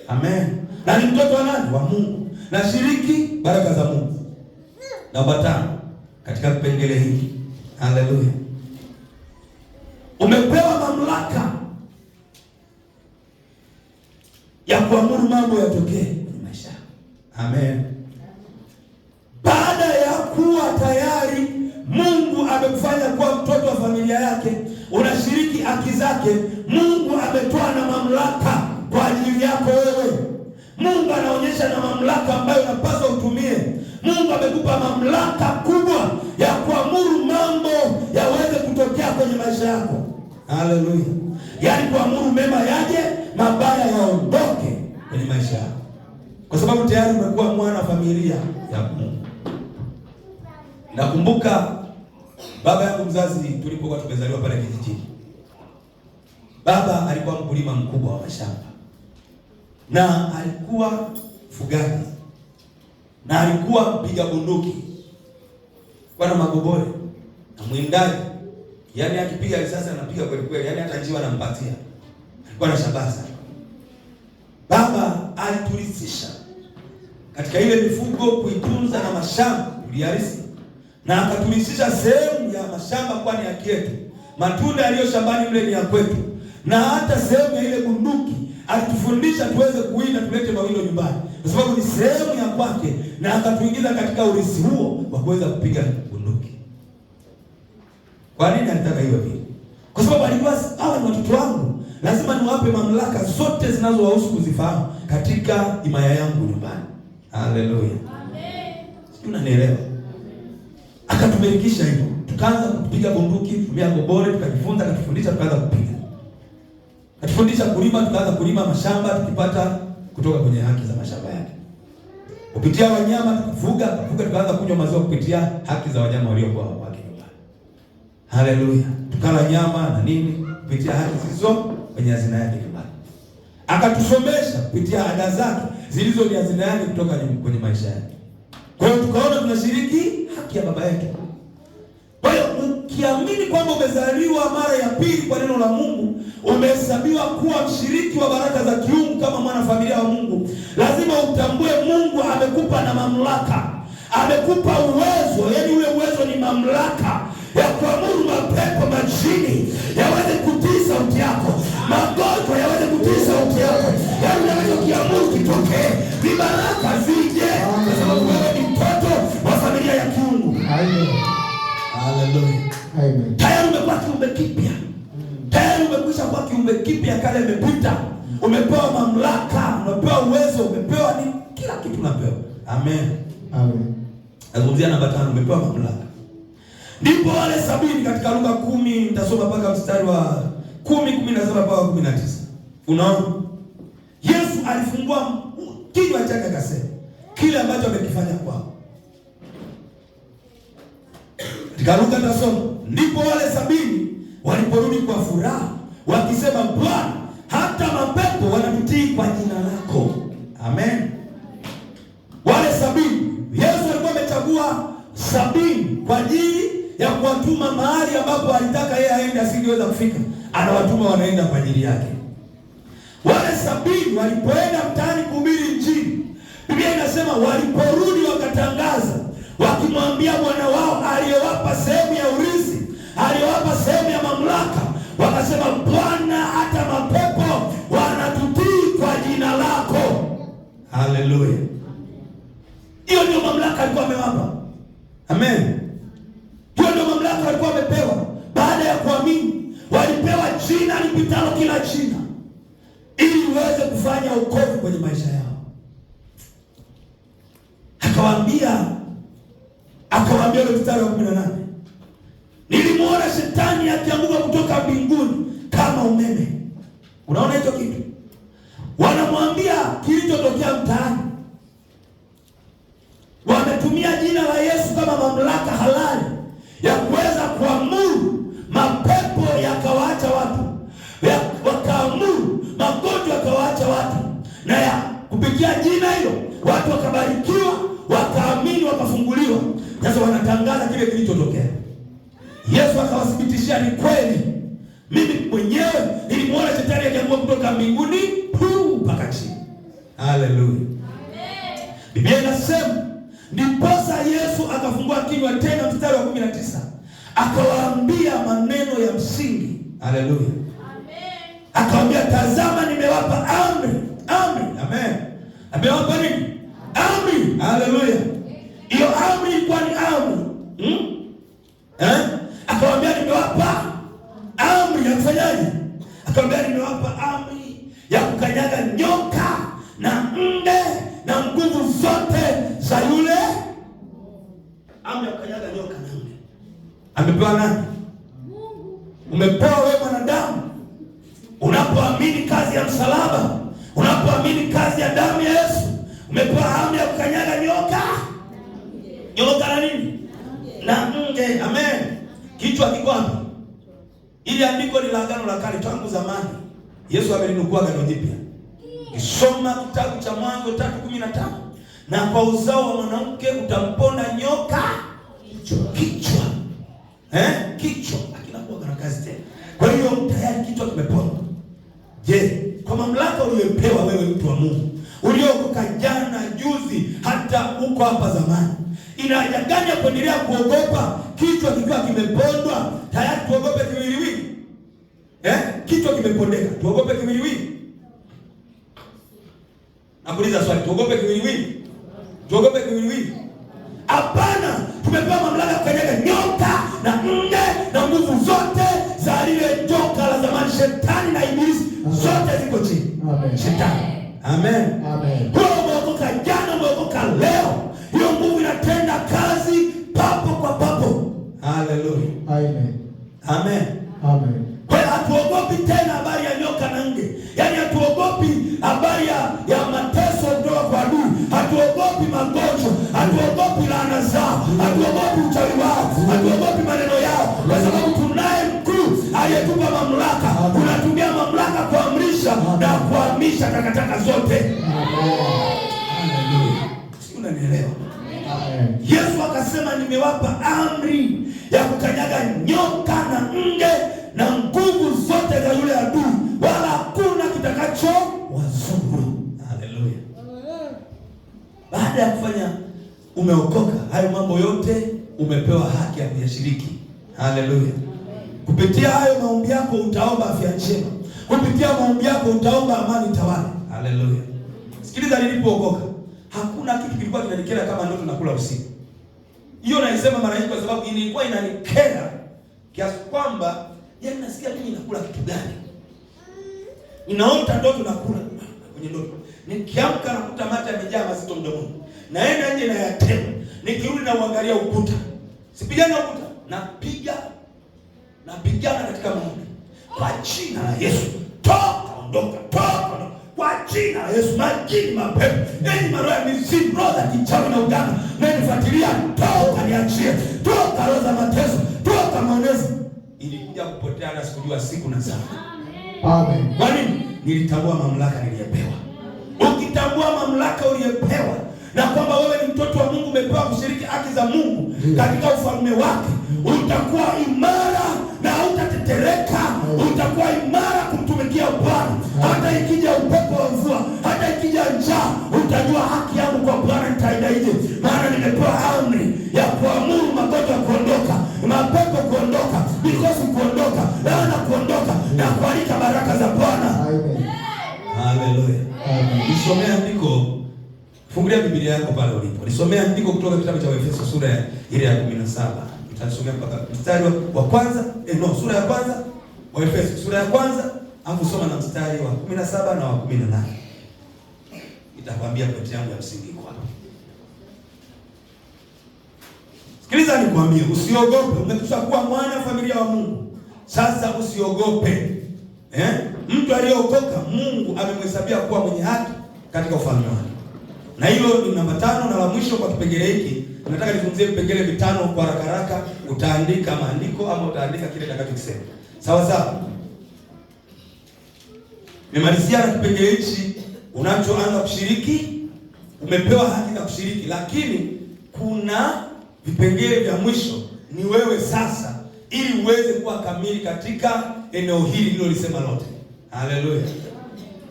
Amen. Na ni mtoto wa nani? Wa Mungu. Na shiriki baraka za Mungu. Namba 5 katika kipengele hiki. Haleluya. Umepewa mamlaka ya kuamuru mambo yatokee kwenye maisha. Amen. Baada ya kuwa tayari Mungu amekufanya kuwa mtoto wa familia yake, unashiriki haki zake, Mungu ametoa na mamlaka kwa ajili yako wewe. Mungu anaonyesha na mamlaka ambayo unapaswa utumie. Mungu amekupa mamlaka kubwa ya kuamuru mambo yaweze kutokea kwenye maisha yako. Haleluya. Yaani kuamuru mema yaje, mabaya yaondoke kwenye maisha yako. Kwa sababu tayari umekuwa mwana familia ya Mungu. Nakumbuka baba yangu mzazi tulipokuwa tumezaliwa pale kijijini. Baba alikuwa mkulima mkubwa wa mashamba. Na alikuwa mfugaji. Na alikuwa mpiga bunduki. Kwa na magobole na mwindaji. Yaani akipiga risasi anapiga kweli kweli, yaani hata njiwa anampatia. Alikuwa na shabaza. Baba alitulisisha katika ile mifugo, kuitunza na mashamba tuliarisi. Na akatulisisha sehemu ya mashamba kwa ni haki yetu. Matunda yaliyo shambani mle ni ya kwetu. Na hata sehemu ya ile bunduki alitufundisha tuweze kuwinda, tulete mawilo nyumbani, kwa sababu ni sehemu ya kwake, na akatuingiza katika urisi huo wa kuweza kupiga bunduki. Kwa nini alitaka hiyo vile? Kwa sababu alikuwa hawa ni watoto wangu, lazima niwape mamlaka zote zinazowahusu kuzifahamu katika himaya yangu nyumbani. Haleluya. Amen. Sio, unanielewa? Akatumilikisha hivyo. Tukaanza kupiga bunduki, kutumia gobole, tukajifunza, akatufundisha, tukaanza kupiga. Akatufundisha kulima, tukaanza kulima mashamba tukipata kutoka kwenye haki za mashamba yake. Kupitia wanyama tukafuga, tukaanza kunywa maziwa kupitia haki za wanyama waliokuwa wake nyumbani. Haleluya. Tukala nyama na nini kupitia haki zilizo kwenye hazina yake nyumbani. Akatusomesha kupitia ada zake zilizo ni hazina yake kutoka kwenye maisha yake. Kwa hiyo tukaona tunashiriki haki ya baba yetu. Kwa hiyo ukiamini kwamba umezaliwa mara ya pili kwa neno la Mungu, umehesabiwa kuwa mshiriki wa baraka za kiungu kama mwana familia wa Mungu, lazima utambue Mungu amekupa na mamlaka. Amekupa uwezo, yaani ule uwezo ni mamlaka ya kuamuru mapepo majini yaweze kutii sauti yako, magonjwa yaweze kutii sauti yako, yaani unaweza kiamuru kitokee, ni baraka zije, kwa sababu wewe ni mtoto wa familia ya kiungu. Amen. Haleluya. Amen. Tayari umekuwa kiumbe kipya. Tayari umekwisha kuwa kiumbe kipya, kale imepita. Umepewa mamlaka, umepewa uwezo, umepewa ni kila kitu unapewa. Amen. Amen. Azungumzia namba 5, umepewa mamlaka. Ndipo wale 70 katika Luka 10, nitasoma mpaka mstari wa 10:17 mpaka 19. Unaona? Yesu alifungua kinywa chake akasema kile ambacho amekifanya kwao. Katika Luka tasoma, ndipo wale 70 waliporudi kwa furaha wakisema, Bwana, hata mapepo wanatutii kwa jina lako. Amen. Wale 70, Yesu alikuwa amechagua 70 kwa ajili ya kuwatuma mahali ambapo alitaka yeye aende asingeweza kufika. Anawatuma wanaenda kwa ajili yake. Wale 70 walipoenda mtaani kuhubiri Injili, Biblia inasema waliporudi wakatangaza, wakimwambia Bwana wao aliyewapa sehemu ya urithi, aliyewapa sehemu ya mamlaka, wakasema, Bwana, hata mapepo wanatutii kwa jina lako. Amen. Hiyo ndio mamlaka walikuwa wamepewa baada ya kuamini. Walipewa jina lipitalo kila jina, ili uweze kufanya wokovu kwenye maisha yao. Akawaambia ule mstari wa 18, nilimuona shetani akianguka kutoka mbinguni kama umeme. Unaona hicho kitu? Wanamwambia kilichotokea mtaani. Wametumia jina la Yesu kama mamlaka halali ya kuweza kuamuru mapepo yakawaacha watu, wakaamuru magonjwa yakawaacha watu, na ya kupitia jina hilo watu wakabarikiwa, wakaamini, wakafunguliwa. Sasa wanatangaza kile kilichotokea. Yesu akawathibitishia ni kweli, mimi mwenyewe nilimuona shetani akianguka kutoka mbinguni mpaka chini. Haleluya. Amen. Biblia inasema ndiposa Yesu akafungua kinywa tena, mstari wa 19, akawaambia maneno ya msingi. Haleluya. Amen. Akawaambia, tazama nimewapa amri. Amen. Amewapa nini? Amri. Haleluya. Hiyo amri ilikuwa ni amri. Akawaambia nimewapa amri ya kufanyaje? Akawaambia nimewapa amri ya kukanyaga nyoka na nge na nguvu zote za yule. Amri ya kukanyaga nyoka na nge amepewa nani? Mungu. Umepewa wewe mwanadamu. Unapoamini kazi ya msalaba, unapoamini kazi ya damu ya Yesu, umepewa amri ya kukanyaga nyoka na nini? Na nge. Amen. Kichwa kiko wapi? Ili andiko ni la Agano la Kale tangu zamani. Yesu amelinukua Agano Jipya. Kisoma kitabu cha Mwanzo 3:15, na kwa uzao wa mwanamke utamponda nyoka kichwa. Kichwa akinakuwa na kazi tena. Kwa hiyo tayari kichwa kimepondwa. Je, kwa mamlaka uliyopewa wewe mtu wa Mungu, uliokoka jana juzi hata uko hapa zamani, ina haja gani ya kuendelea kuogopa kichwa kikiwa kimepondwa? Tayari tuogope kiwiliwili. Kichwa kimepondeka, tuogope kiwiliwili? Nakuuliza swali, tuogope kiwiliwili? Tuogope kiwiliwili? Hapana, tumepewa mamlaka ya kukanyaga nyoka na nge na nguvu zote za lile joka la zamani, shetani na ibilisi. Zote ziko chini. Amen. Shetani. Amen. Amen. Kwa umeokoka jana, umeokoka leo, hiyo nguvu inatenda kazi papo kwa papo. Haleluya. Amen. Amen. Amen. Kwa hiyo hatuogopi tena habari ya nyoka na nge. Yaani hatuogopi habari ya mateso kutoka kwa adui. Hatuogopi magonjwa, hatuogopi laana zao, hatuogopi uchawi wao, hatuogopi maneno yao, kwa sababu tunaye mkuu aliyetupa mamlaka. Tunatumia mamlaka kuamrisha na kuhamisha takataka zote. Haleluya. Si unanielewa? Amen. Yesu akasema nimewapa amri ya kukanyaga nyoka na nge na nguvu zote za yule adui, wala hakuna kitakacho wazuru. Haleluya. Baada ya kufanya umeokoka hayo mambo yote, umepewa haki ya kuyashiriki. Haleluya. Kupitia hayo maombi yako utaomba afya njema. Kupitia maombi yako utaomba amani tawala. Haleluya. Sikiliza, nilipookoka hakuna kitu kilikuwa kinanikera kama ndoto nakula usiku. Hiyo naisema mara nyingi kwa sababu ilikuwa inanikera kiasi kwamba yaani nasikia mimi nakula kitu gani? Ninaota ndoto nakula kwenye ndoto. Nikiamka nakuta mate yamejaa mazito mdomoni. Naenda nje na yatema. Nikirudi na uangalia ukuta. Sipigana ukuta, napigana katika maombi. Kwa jina la Yesu, toka ondoka. Kwa jina la Yesu, majini, mapepo, maroho ya mizimu, roho za kichawi na uganga, menifuatilia, toka niachie. Toka roho za mateso, toka maonezi. Ilikuja kupotea na sikujua siku na saa. Amen. Kwa nini? Nilitambua mamlaka niliyepewa. Ukitambua mamlaka uliyepewa na kwamba wewe ni mtoto wa Mungu, umepewa kushiriki haki za Mungu katika ufalme wake, utakuwa imara na hautatetereka. Utakuwa imara kumtumikia Bwana. Hata ikija upepo wa mvua, hata ikija njaa, utajua haki yangu kwa Bwana nitaidaije, maana nimepewa amri ya kuamuru magonjwa kuondoka, mapepo kuondoka, mikosi kuondoka, laana kuondoka, na kualika baraka za Bwana. Amen. Haleluya. Amen. Nisomea andiko. Fungulia Biblia yako pale ulipo. Nisomea andiko kutoka kitabu cha Efeso sura ile ya 17. Tutasomea mpaka mstari wa kwanza, sura ya kwanza wa Efeso sura ya kwanza, alafu soma na mstari wa 17 na wa 18. Itakwambia pointi yangu ya msingi kwa hapa. Sikiliza nikwambie, usiogope. Umeshakuwa mwana familia wa Mungu. Sasa usiogope. Mtu aliyeokoka Mungu amemhesabia kuwa mwenye haki katika ufalme wake. Na hilo ni namba 5 na la mwisho kwa kipengele hiki. Nataka nizungumzie vipengele vitano kwa haraka. Utaandika maandiko ama utaandika kile nitakachokisema. Sawa sawa? Nimalizia na kipengele hichi. Unachoanza kushiriki, umepewa haki ya kushiriki, lakini kuna vipengele vya mwisho ni wewe sasa, ili uweze kuwa kamili katika eneo hili nilolisema lote. Haleluya.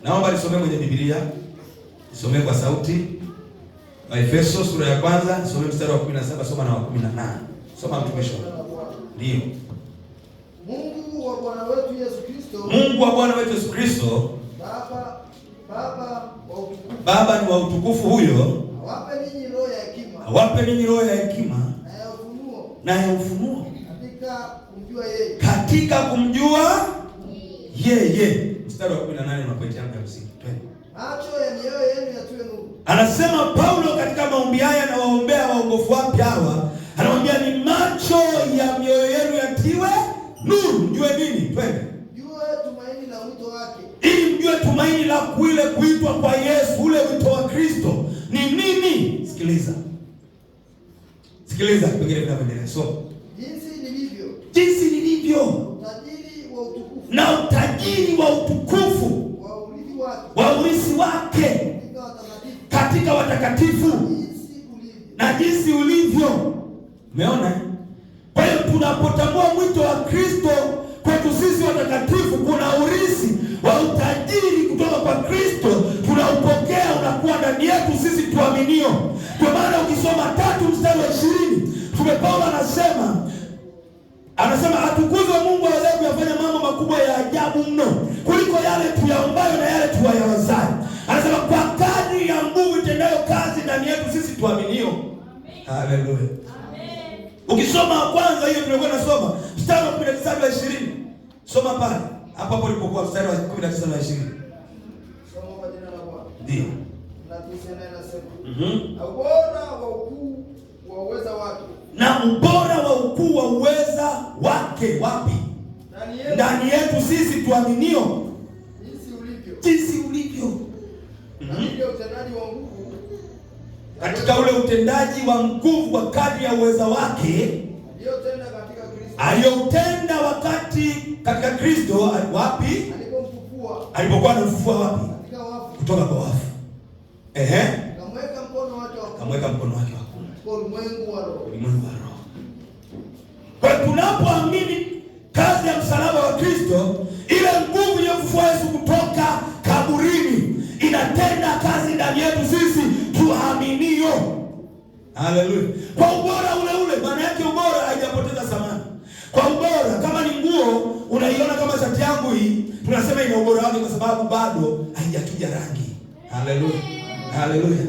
Naomba nisomee kwenye Biblia. Nisomee kwa sauti. Efeso sura ya kwanza, nisomee mstari wa 17, soma na wa 18. Soma mtumishi. Ndio. Mungu wa Bwana wetu Yesu Kristo. Mungu wa Bwana wetu Yesu Kristo. Baba ni wa utukufu huyo. Awape ninyi roho ya hekima. Awape ninyi roho ya hekima. Na ya ufunuo. Katika kumjua yeye. Mstari wa 18 na pointi yangu ya msingi. Twende. Macho ya mioyo yenu yatiwe nuru. Anasema Paulo katika maombi haya na waombea waongofu wapya hawa. Anamwambia ni macho ya mioyo yenu yatiwe nuru. Mjue nini? Twende. Mjue tumaini la wito wake. Ili mjue tumaini la kule kuitwa kwa Yesu, ule wito wa Kristo ni nini? Sikiliza. Sikiliza kipengele kinaendelea. So, jinsi nilivyo utajiri wa utukufu na utajiri wa utukufu wa urithi wake katika watakatifu na jinsi ulivyo. Umeona? Kwa hiyo tunapotambua mwito wa Kristo kwetu sisi watakatifu, kuna urithi wa utajiri kutoka kwa Kristo tunaupokea, unakuwa ndani yetu sisi tuaminio. Kwa maana ukisoma 3 mstari wa 20, Mtume Paulo anasema atukuzwe Mungu awezaye kuyafanya mambo makubwa ya ajabu mno kuliko yale tuyaombayo na yale tuwayawazayo. Anasema kwa kadri ya nguvu itendayo kazi ndani yetu sisi tuaminio. Haleluya. Amen. Ukisoma kwanza hiyo tulikuwa tunasoma mstari wa 19 na 20. Soma pale. Hapo ulipokuwa mstari wa 19 na 20. Soma kwa jina la Bwana. Ndio. Na kisha nasema. Ubora wa ukuu wa uweza wake. Na ubora wa ukuu wa uweza wake wapi? Ndani yetu sisi tuaminio. Jinsi ulivyo. Utendaji wa nguvu. Katika ule utendaji wa nguvu wa kadri ya uweza wake aliyoutenda wakati katika Kristo. Wapi? Alipokuwa anamfufua wapi? Kutoka kwa wafu. Kamweka mkono wake wa kuume. Ulimwengu wa roho. Kwa tunapoamini kazi ya msalaba wa Kristo, ile nguvu iliyomfufua Yesu kutoka kaburini inatenda kazi ndani yetu sisi tuaminio. Haleluya. Kwa ubora ule, maana yake ubora haijapoteza thamani. Kwa ubora, kama ni nguo unaiona kama shati yangu hii, tunasema ina ubora wake kwa sababu bado haijachuja rangi. Haleluya. Haleluya.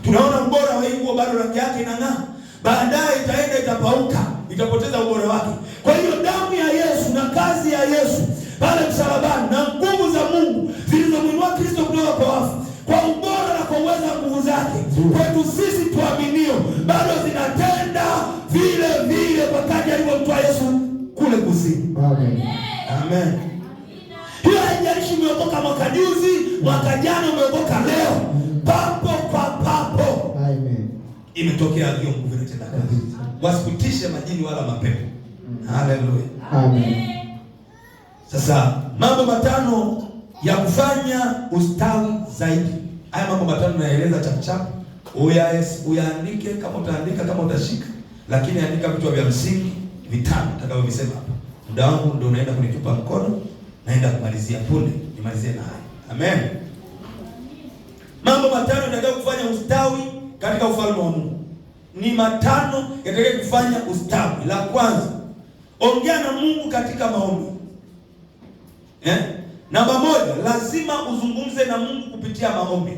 Tunaona ubora wa hii nguo bado rangi yake inang'aa. Baadaye itaenda itapauka, itapoteza ubora wake. Kwa hiyo damu ya Yesu na kazi ya Yesu pale msalabani na nguvu za Mungu zilizomwinua Kristo kutoka kwa wafu, kwa ubora na kwa uwezo wa nguvu zake, kwetu sisi tuaminio bado zinatenda vile vile kwa kadri alivyomtoa Yesu kule kuzimu. Amen. Amen. Hiyo haijalishi umeokoka mwaka juzi, mwaka jana, umeokoka leo, papo kwa papo. Amen. Imetokea hiyo nguvu inatenda kazi. Wasikutishe majini wala mapepo. Haleluya. Amen. Sasa mambo 5 ya kufanya ustawi zaidi. Haya mambo 5 naeleza chapchap. Uyaandike kama utaandika, kama utashika. Lakini andika vitu vya msingi 5 nitakavyovisema hapa. Muda wangu ndio unaenda kunitupa mkono. Naenda kumalizia punde. Nimalizie na haya. Amen. Mambo 5 nataka kufanya ustawi katika ufalme wa Mungu. Ni 5 yatakaye kufanya ustawi. La kwanza, ongea na Mungu katika maombi. Namba 1, lazima uzungumze na Mungu kupitia maombi.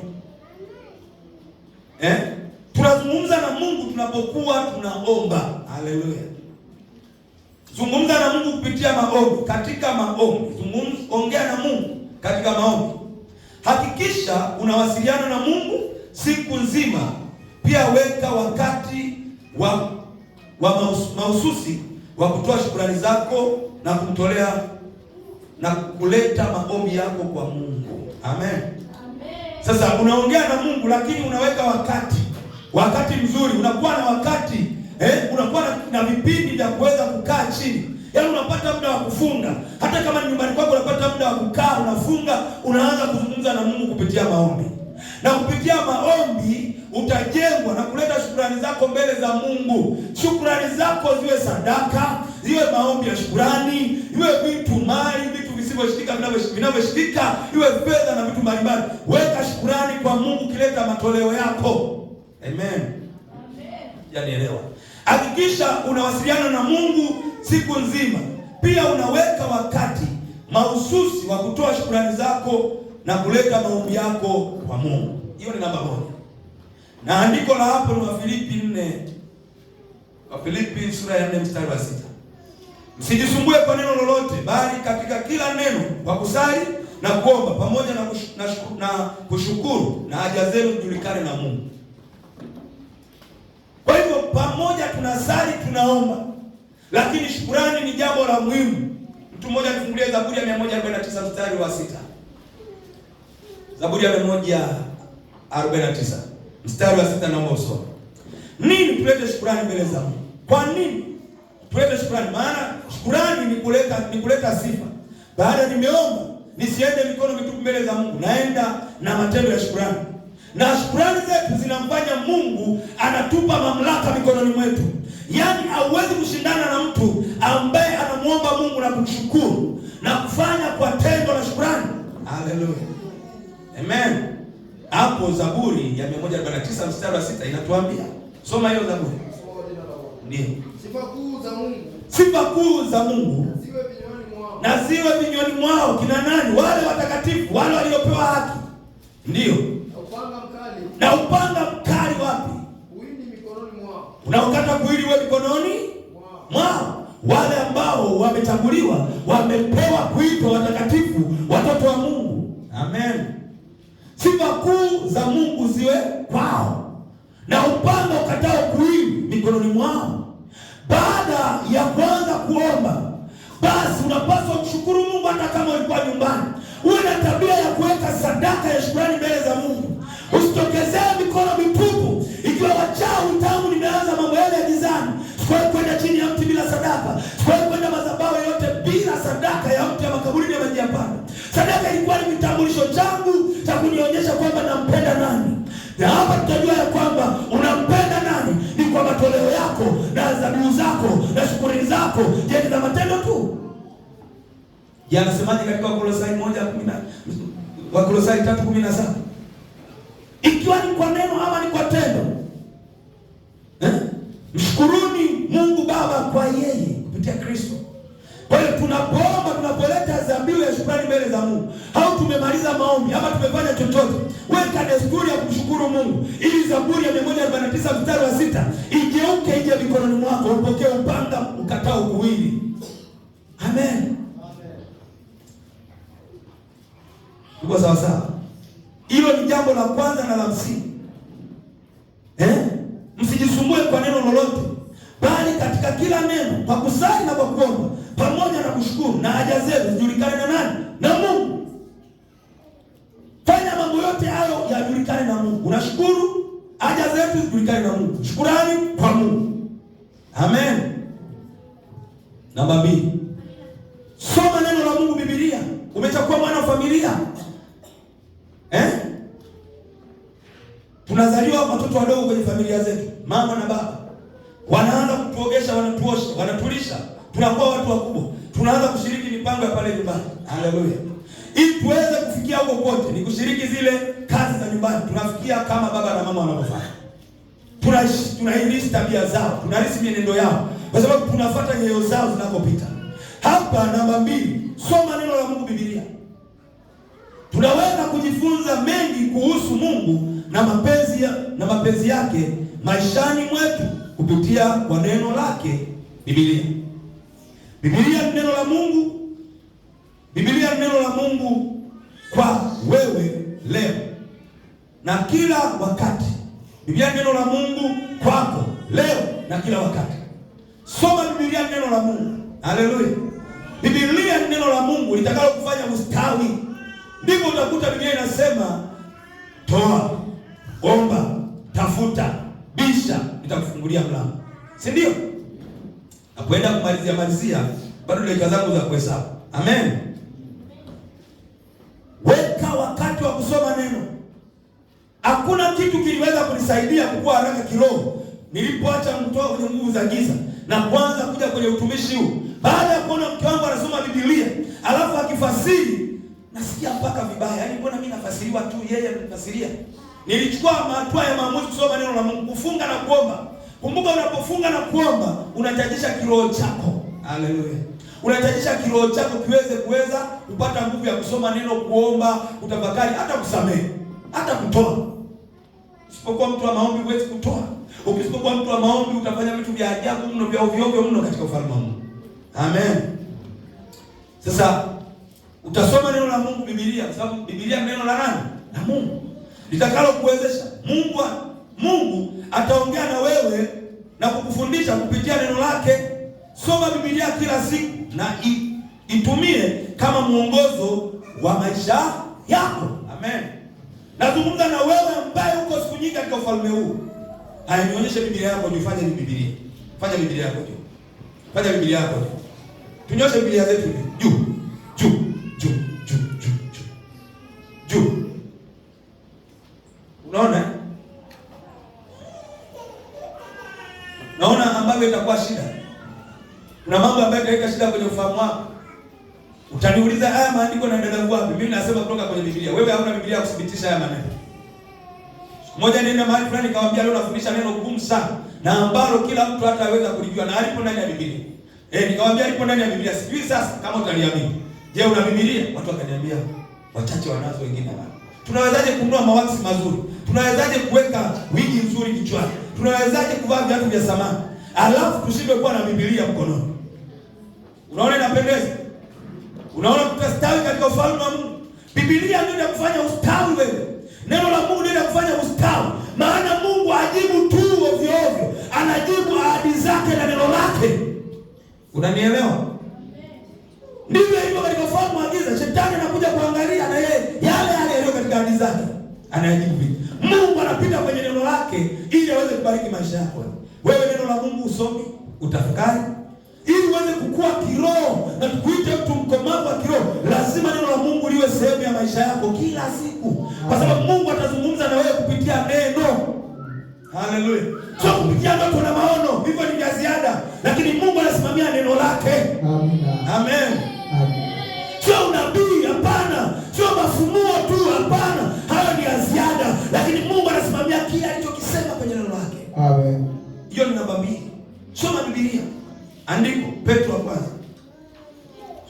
Tunazungumza na Mungu tunapokuwa tunaomba. Haleluya. Zungumza na Mungu kupitia maombi. Katika maombi, ongea na Mungu katika maombi. Hakikisha unawasiliana na Mungu siku nzima. Pia weka wakati wa mahususi wa kutoa shukrani zako na kumtolea na kuleta maombi yako kwa Mungu. Amen. Sasa unaongea na Mungu lakini unaweka wakati mzuri. Unakuwa na wakati unakuwa na vipindi vya kuweza kukaa chini. Yaani unapata muda wa kufunga. Hata kama nyumbani kwako unapata muda wa kukaa unafunga, unaanza kuzungumza na Mungu kupitia maombi. Na kupitia maombi utajengwa na kuleta shukrani zako mbele za Mungu. Shukrani zako ziwe sadaka, ziwe maombi ya shukrani, iwe vitu mali, vitu visivyoshikika vinavyoshikika, iwe fedha na vitu mbalimbali. Weka shukrani kwa Mungu kileta matoleo yako. Amen. Yanielewa. Hakikisha unawasiliana na Mungu siku nzima. Pia unaweka wakati mahususi wa kutoa shukrani zako na kuleta maombi yako kwa Mungu. Hiyo ni namba 1. Na andiko la hapo ni Wafilipi 4. Wafilipi sura ya 4 mstari wa 6. Msijisumbue kwa neno lolote, bali katika kila neno kwa kusali na kuomba pamoja na kushukuru na haja zenu zijulikane na Mungu. Kwa hivyo pamoja tunasali, tunaomba, lakini shukrani ni jambo la muhimu. Mtu mmoja alifungulia Zaburi ya 149 mstari wa 6. Zaburi ya 149 mstari wa 6, naomba usome. Nini tulete shukrani mbele za Mungu? Kwa nini tulete shukrani? Maana shukrani ni kuleta sifa. Baada nimeomba, nisiende mikono mitupu mbele za Mungu, naenda na matendo ya shukrani. Na shukrani zetu zinamfanya Mungu anatupa mamlaka mikononi mwetu. Yaani hauwezi kushindana na mtu ambaye anamuomba Mungu na kumshukuru na kufanya kwa tendo la shukrani. Haleluya. Amen. Hapo Zaburi ya 149 mstari wa 6 inatuambia. Soma hiyo Zaburi. Ndio. Sifa kuu za Mungu na ziwe vinywani mwao. Kina nani? Wale watakatifu, wale waliopewa haki. Ndio. Na upanga mkali wapi? Kuwili mikononi mwao. Unaokata kuwili wewe mikononi mwao. Wale ambao wamechaguliwa, wamepewa kuitwa watakatifu, watoto wa Mungu. Amen. Sifa kuu za Mungu ziwe kwao. Na upanga ukatao kuwili mikononi mwao. Baada ya kuanza kuomba, basi unapaswa kushukuru Mungu hata kama ulikuwa nyumbani. Uwe na tabia ya kuweka sadaka ya shukrani mbele za Mungu. Usitokezee mikono mitupu. Ikiwa wachawi tangu nimeanza mambo yale ya gizani, sikuwahi kwenda chini ya mti bila sadaka. Sikuwahi kwenda madhabahu yote bila sadaka ya mti ya makaburi ya maji ya panda. Sadaka ilikuwa ni kitambulisho changu cha kunionyesha kwamba nampenda nani. Na hapa tutajua ya kwamba unampenda nani ni kwa matoleo yako na dhabihu zako na shukrani zako. Je, za matendo tu? Je, anasemaje katika Wakolosai 1:10? Wakolosai 3:17. Ikiwa ni kwa neno ama ni kwa tendo. Mshukuruni Mungu Baba kwa yeye kupitia Kristo. Kwa hiyo tunapoomba, tunapoleta dhabihu ya shukrani mbele za Mungu, au tumemaliza maombi ama tumefanya chochote, weka desturi ya kumshukuru Mungu ili Zaburi ya 149 mstari wa 6 igeuke ije mikononi mwako, upokee upanga ukatao kuwili. Amen. Tuko sawa sawa? Hilo ni jambo la kwanza na la msingi. Msijisumbue kwa neno lolote, bali katika kila neno kwa kusali na kwa kuomba pamoja na kushukuru na haja zenu zijulikane na nani? Na Mungu. Fanya mambo yote hayo yajulikane na Mungu. Unashukuru, haja zetu zijulikane na Mungu. Shukrani kwa Mungu. Amen. Namba 2. Soma neno la Mungu, Biblia. Umeshakuwa mwana wa familia. Tunazaliwa watoto wadogo kwenye familia zetu. Mama na baba wanaanza kutuogesha, wanatuosha, wanatulisha. Tunakuwa watu wakubwa. Tunaanza kushiriki mipango ya pale nyumbani. Haleluya. Ili tuweze kufikia huko kote ni kushiriki zile kazi za nyumbani. Tunafikia kama baba na mama wanavyofanya. Tunaishi tabia zao, tunaishi mienendo yao, kwa sababu tunafuata nyayo zao zinakopita. Hapa namba 2, soma neno la Mungu, Biblia. Tunaweza kujifunza mengi kuhusu Mungu na mapenzi yake maishani mwetu kupitia kwa neno lake Biblia. Biblia ni neno la Mungu. Biblia ni neno la Mungu kwa wewe leo na kila wakati. Biblia ni neno la Mungu kwako leo na kila wakati. Soma Biblia, ni neno la Mungu. Haleluya. Biblia ni neno la Mungu litakalo kufanya ustawi. Ndipo utakuta Biblia inasema toa, omba, tafuta, bisha, nitakufungulia mlango. Si ndio? Napoenda kumalizia bado dakika zangu za kuhesabu. Amen. Weka wakati wa kusoma neno. Hakuna kitu kiliweza kunisaidia kukua haraka kiroho nilipoacha kutoka kwenye nguvu za giza na kuanza kuja kwenye utumishi huu. Baada ya kuona mke wangu anasoma Biblia, alafu akifasiri, nasikia mpaka vibaya. Yaani mbona mimi nafasiriwa tu, yeye anafasiria. Nilichukua hatua ya maamuzi kusoma neno la Mungu, kufunga na kuomba. Kumbuka, unapofunga na kuomba unatajisha kiroho chako. Haleluya. Unatajisha kiroho chako kuweza kupata nguvu ya kusoma neno, kuomba, kutafakari, hata kusamehe, hata kutoa. Usipokuwa mtu wa maombi huwezi kutoa. Usipokuwa mtu wa maombi utafanya vitu vya ajabu mno, vya ovyo mno katika ufalme wa Mungu. Amen. Sasa utasoma neno la Mungu, Biblia, kwa sababu Biblia ni neno la nani? La Mungu. Litakalo kuwezesha. Mungu ataongea na wewe na kukufundisha kupitia neno lake. Soma Biblia kila siku na itumie kama mwongozo wa maisha yako. Amen. Nazungumza na wewe ambaye uko siku nyingi katika ufalme huu. Haya, nionyeshe Biblia yako, jifanye ni Biblia. Fanya Biblia yako juu. Fanya Biblia yako juu. Tunyoshe Biblia zetu juu. Juu. Unaona? Naona ambavyo itakuwa shida. Kuna mambo ambayo italeta shida kwenye ufahamu wako. Utaniuliza haya maandiko yanaendelea wapi? Mimi nasema kutoka kwenye Biblia. Wewe hauna Biblia kuthibitisha haya maneno. Mmoja nienda mahali fulani nikamwambia leo nafundisha neno gumu sana na ambalo kila mtu hata haweza kulijua, na alipo ndani ya Biblia. Nikamwambia alipo ndani ya Biblia. Sijui sasa kama utaniamini. Je, una Biblia? Watu wakaniambia wachache wanazo, wengine hawana. Tunawezaje kununua mawaksi mazuri? Tunawezaje kuweka wigi nzuri kichwani? Tunawezaje kuvaa viatu vya samani? Alafu tushindwe kuwa na Biblia mkononi. Unaona inapendeza? Unaona tutastawi katika ufalme wa Mungu. Biblia ndio inakufanya ustawi wewe. Neno la Mungu ndio linakufanya ustawi. Maana Mungu hajibu tu ovyo ovyo. Anajibu ahadi zake na neno lake. Unanielewa? Ndivyo hivyo katika ufalme wa giza. Shetani anakuja kuangalia na yeye yale yaliyo katika ahadi zake. Anajibu vipi? Mungu anapita kwenye neno lake ili aweze kubariki maisha yako. Wewe neno la Mungu usome, utafakari, ili uweze kukua kiroho na kukuita mtu mkomavu wa kiroho. Lazima neno la Mungu liwe sehemu ya maisha yako kila siku, kwa sababu Mungu atazungumza na wewe kupitia neno. Haleluya. Sio kupitia ndoto na maono, hivyo ni vya ziada, lakini Mungu anasimamia neno lake. Amen. Sio unabii, hapana. Sio mafumuo tu, hapana. Hayo ni ya ziada, lakini Mungu anasimamia kile alichokisema kwenye neno lake. Amen. Hiyo ni namba 2. Soma Biblia. Andiko Petro wa kwanza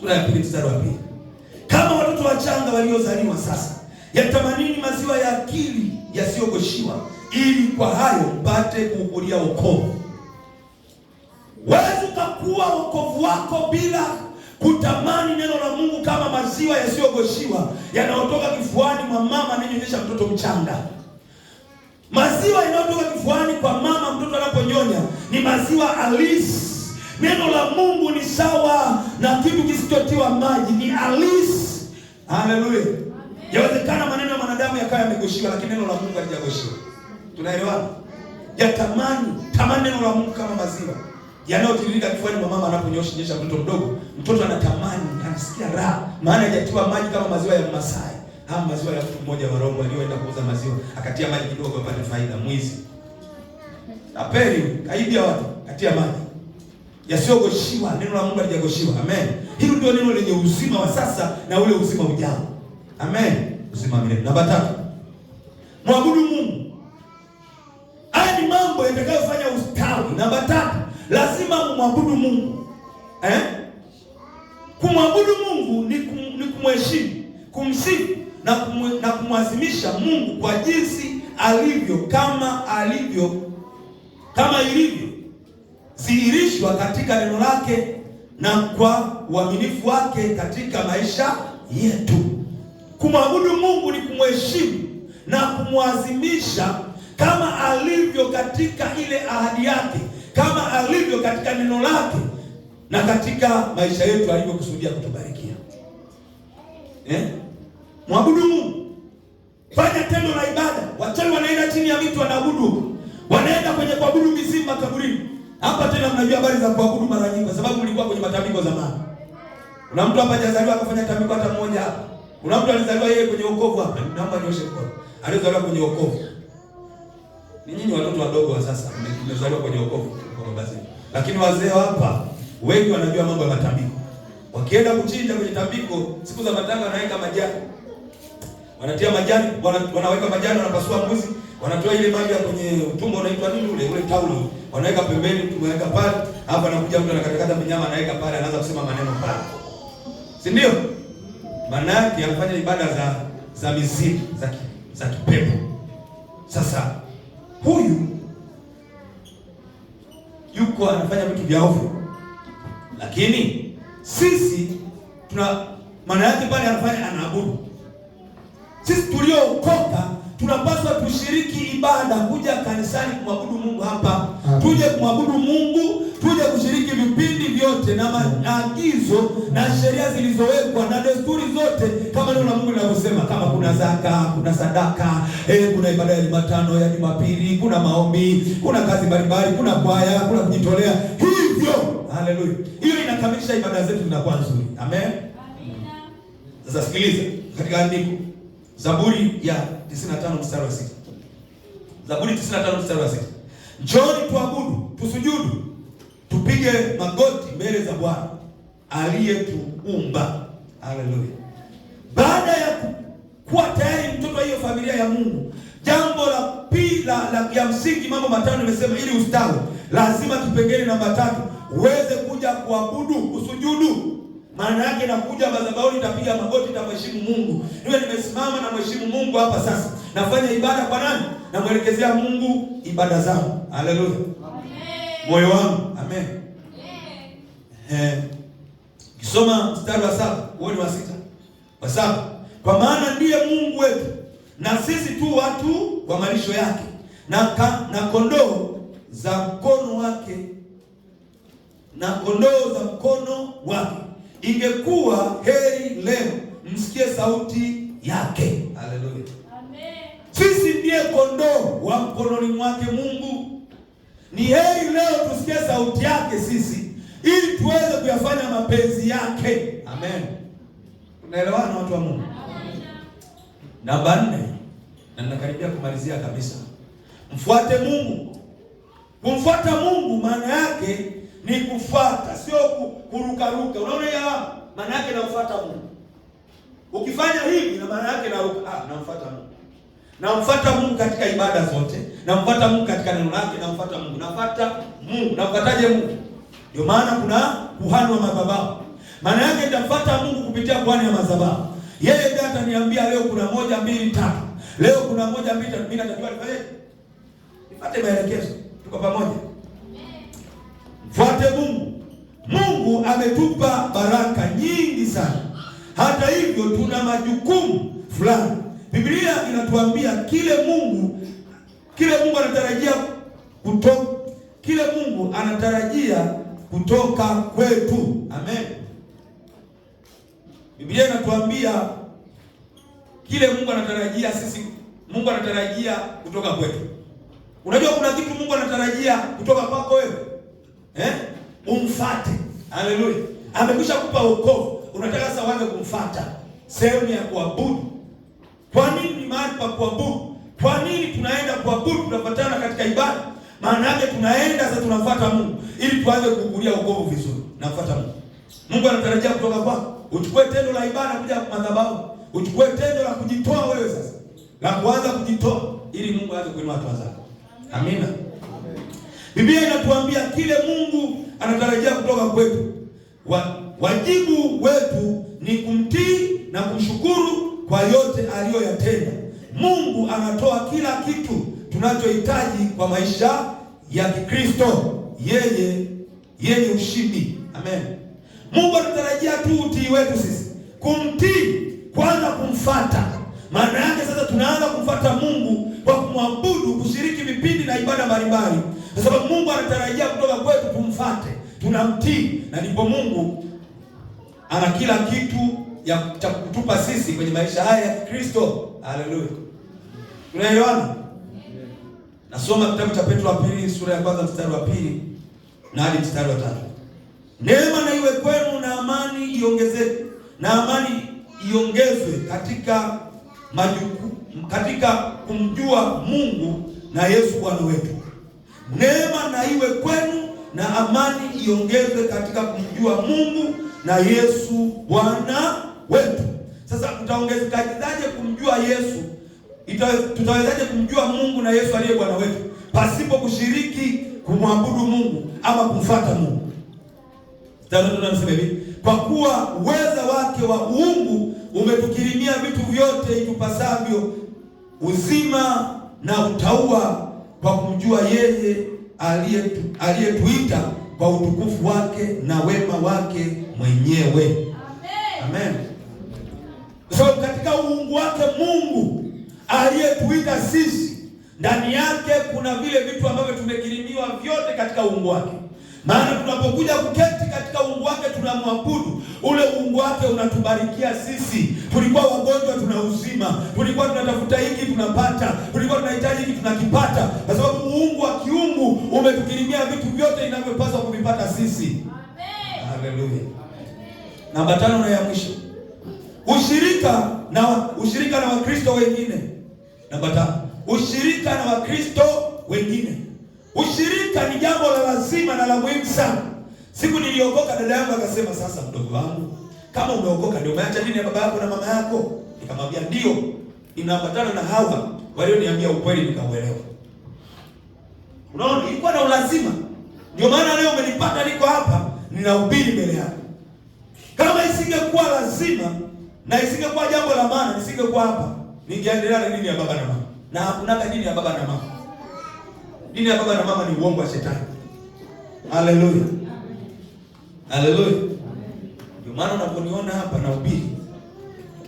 sura ya 2 mstari wa 2. Kama watoto wachanga waliozaliwa sasa, yatamanini maziwa ya akili yasiyogoshiwa, ili kwa hayo mpate kuukulia wokovu. Wewe utakuwa wokovu wako bila kutamani neno la Mungu kama maziwa yasiyogoshiwa yanayotoka kifuani mwa mama anayenyonyesha mtoto mchanga. Maziwa yanayotoka kifuani kwa mama mtoto anaponyonya ni maziwa halisi. Neno la Mungu ni sawa na kitu kisichotiwa maji, ni halisi. Haleluya. Yawezekana maneno ya wanadamu yakawa yamegoshiwa, lakini neno la Mungu halijagoshiwa. Tunaelewana? Tamani neno la Mungu kama maziwa yanayotiririka kifuani mwa mama anaponyonyesha mtoto mdogo. Mtoto anatamani, anasikia raha, maana hajatiwa maji kama maziwa ya Masai. Haya maziwa ya mtu mmoja wa Roma aliyoenda kuuza maziwa, akatia maji kidogo apate faida. Mwizi apeli, kaibia watu, katia maji yasiyogoshiwa. Neno la Mungu halijagoshiwa. Amen. Hilo ndio neno lenye uzima wa sasa na ule uzima ujao. Amen. Uzima milele. Namba 3. Mwabudu Mungu. Haya ni mambo yatakayofanya ustawi. Namba 3. Lazima mwabudu Mungu. Kumwabudu Mungu ni kumheshimu, kumsifu na kumwazimisha Mungu kwa jinsi alivyo, kama alivyo kama ilivyo dhihirishwa katika neno lake na kwa uaminifu wake katika maisha yetu. Kumwabudu Mungu ni kumheshimu na kumwadhimisha kama alivyo katika ile ahadi yake, kama alivyo katika neno lake na katika maisha yetu alivyokusudia kutubarikia. Mwabudu Mungu. Fanya tendo la ibada. Wachawi wanaenda chini ya miti wanaabudu. Wanaenda kwenye kuabudu mizimu makaburini. Hapa tena mnajua habari za kuabudu mara nyingi kwa sababu mlikuwa kwenye matambiko zamani. Kuna mtu hapa hajazaliwa akafanya tambiko hata mmoja hapa. Kuna mtu alizaliwa yeye kwenye wokovu hapa. Naomba nioshe mkono. Alizaliwa kwenye wokovu. Ni nyinyi watoto wadogo wa sasa mmezaliwa kwenye wokovu kwa baba zenu. Lakini wazee hapa wengi wanajua mambo ya matambiko. Wakienda kuchinja kwenye tambiko, siku za matanga wanaweka majani. Wanatia majani, wanaweka majani, wanapasua mbuzi, wanatoa ile maji ya kwenye utumbo unaitwa nini ule taulo. Wanaweka pembeni, wanaweka pale, hapa anakuja mtu anakatakata mnyama anaweka pale, anaanza kusema maneno pale. Si ndio? Maana yake anafanya ibada za mizimu, za kipepo. Sasa huyu yuko anafanya vitu vya ovyo. Lakini sisi tuna maana yake pale anaabudu. Sisi tuliookoka tunapaswa tushiriki ibada, kuja kanisani kumwabudu Mungu hapa. Tuje kumwabudu Mungu, tuje kushiriki vipindi vyote na maagizo na sheria zilizowekwa na desturi zote kama neno la Mungu linavyosema. Kama kuna zaka, kuna sadaka, kuna ibada ya Jumatano, ya Jumapili, kuna maombi, kuna kazi mbalimbali, kuna kwaya, kuna kujitolea. Hivyo, haleluya. Hiyo inakamilisha ibada zetu zinakuwa nzuri. Amen. Amina. Sasa sikiliza katika andiko Zaburi ya 95 mstari wa 6. Zaburi 95 mstari wa 6. Njooni tuabudu, tusujudu, tupige magoti mbele za Bwana aliyetuumba. Haleluya. Baada ya kuwa tayari mtoto wa hiyo familia ya Mungu, jambo la pili ya msingi, mambo matano nimesema, ili ustawi lazima kipengele namba 3 uweze kuja kuabudu, kusujudu. Maana yake nakuja madhabahuni, nitapiga magoti, nitamheshimu Mungu. Niwe nimesimama na mheshimu Mungu hapa sasa. Nafanya ibada kwa nani? Namuelekezea Mungu ibada zangu. Haleluya. Amen. Moyo wangu. Amen. Kisoma mstari wa 7, huo ni wa 6. Wa 7. Kwa maana ndiye Mungu wetu na sisi tu watu wa malisho yake na kondoo za mkono wake. Na kondoo za mkono wake. Ingekuwa heri leo msikie sauti yake. Haleluya. Amen. Sisi ndiye kondoo wa mkononi mwake Mungu. Ni heri leo tusikie sauti yake sisi ili tuweze kuyafanya mapenzi yake. Amen. Tunaelewana watu wa Mungu? Amen. Namba 4, na ninakaribia kumalizia kabisa. Mfuate Mungu. Kumfuata Mungu maana yake ni kufuata, sio kurukaruka. Unaona ya maana yake namfuata Mungu. Ukifanya hivi na maana yake namfuata Mungu. Namfuata Mungu katika ibada zote, namfuata Mungu katika neno lake, namfuata Mungu. Nafuata Mungu. Nafuataje Mungu? Ndio maana kuna kuhani wa madhabahu. Maana yake nitamfuata Mungu kupitia kuhani wa madhabahu. Yeye ndiye ataniambia leo kuna 1 2 3. Leo kuna 1 2 3. Mimi natajua nifanye. Nifuate maelekezo. Tuko pamoja. Fuate Mungu. Mungu ametupa baraka nyingi sana. Hata hivyo tuna majukumu fulani. Biblia inatuambia kile Mungu anatarajia kutoka kwetu. Amen. Biblia inatuambia kile Mungu anatarajia Mungu anatarajia kutoka kwetu. Unajua kuna kitu Mungu anatarajia kutoka kwako wewe? Umfuate. Haleluya. Amekwisha kupa wokovu. Unataka sasa uanze kumfuata. Sehemu ya kuabudu. Kwa nini ni mahali pa kuabudu? Kwa nini tunaenda kuabudu? Tunafuatana katika ibada. Maana yake tunaenda sasa tunafuata Mungu ili tuanze kukulia wokovu vizuri. Nafuata Mungu. Mungu anatarajia kutoka kwako. Uchukue tendo la ibada kuja madhabahu. Uchukue tendo la kujitoa wewe sasa. La kuanza kujitoa ili Mungu aanze kuinua watu wake. Amina. Biblia inatuambia kile Mungu anatarajia kutoka kwetu. Wajibu wetu ni kumtii na kumshukuru kwa yote aliyoyatenda. Mungu anatoa kila kitu tunachohitaji kwa maisha ya Kikristo yenye ushindi. Amen. Mungu anatarajia tu utii wetu sisi. Kumtii, kwanza kumfuata. Maana yake sasa tunaanza kumfuata Mungu kwa kumwabudu, kushiriki vipindi na ibada mbalimbali. Kwa sababu Mungu anatarajia kutoka kwetu tumfuate, tunamtii, na ndipo Mungu ana kila kitu cha kutupa sisi kwenye maisha haya ya Kristo. Haleluya. Tunaelewana? Nasoma kitabu cha Petro wa pili sura ya kwanza mstari wa 2 na hadi mstari wa 3. Neema na iwe kwenu na amani iongezeke, na amani iongezwe katika kumjua Mungu na Yesu Bwana wetu. Neema na iwe kwenu na amani iongezwe katika kumjua Mungu na Yesu Bwana wetu. Sasa tutaongezekaje kumjua Yesu? Tutawezaje kumjua Mungu na Yesu aliye Bwana wetu pasipo kushiriki kumwabudu Mungu ama kumfuata Mungu? Tunasema hivi, kwa kuwa uweza wake wa uungu umetukirimia vitu vyote itupasavyo uzima na utauwa, kwa kumjua yeye aliyetuita kwa utukufu wake na wema wake mwenyewe. Amen. So katika uungu wake Mungu aliyetuita sisi, ndani yake kuna vile vitu ambavyo tumekirimiwa vyote katika uungu wake. Maana tunapokuja kuketi katika uungu wake tunamwabudu, ule uungu wake unatubarikia sisi. Tulikuwa wagonjwa, tuna uzima. Tulikuwa tunatafuta hiki, tunapata. Tulikuwa tunahitaji hiki, tunakipata, kwa sababu uungu wa kiungu umetukirimia vitu vyote inavyopaswa kuvipata sisi. Amen. Haleluya. Namba 5 na ya mwisho, ushirika na Wakristo wengine. Namba 5, ushirika na Wakristo wengine. Ushirika ni jambo la lazima na la muhimu sana. Siku niliokoka, dada yangu akasema, sasa mdogo wangu, kama umeokoka ndio umeacha dini ya baba yako na mama yako? Nikamwambia ndio, inaambatana na hawa walioniambia ukweli, nikauelewa. Unaona, ilikuwa na ulazima. Ndio maana leo umenipata niko hapa ninahubiri mbele yako. Kama isingekuwa lazima na isingekuwa jambo la maana, nisingekuwa hapa. Ningeendelea na dini ya baba na mama. Na hakuna dini ya baba na mama. Dini ya baba na mama ni uongo wa shetani. Haleluya. Haleluya. Ndio maana unaponiona hapa na ubiri,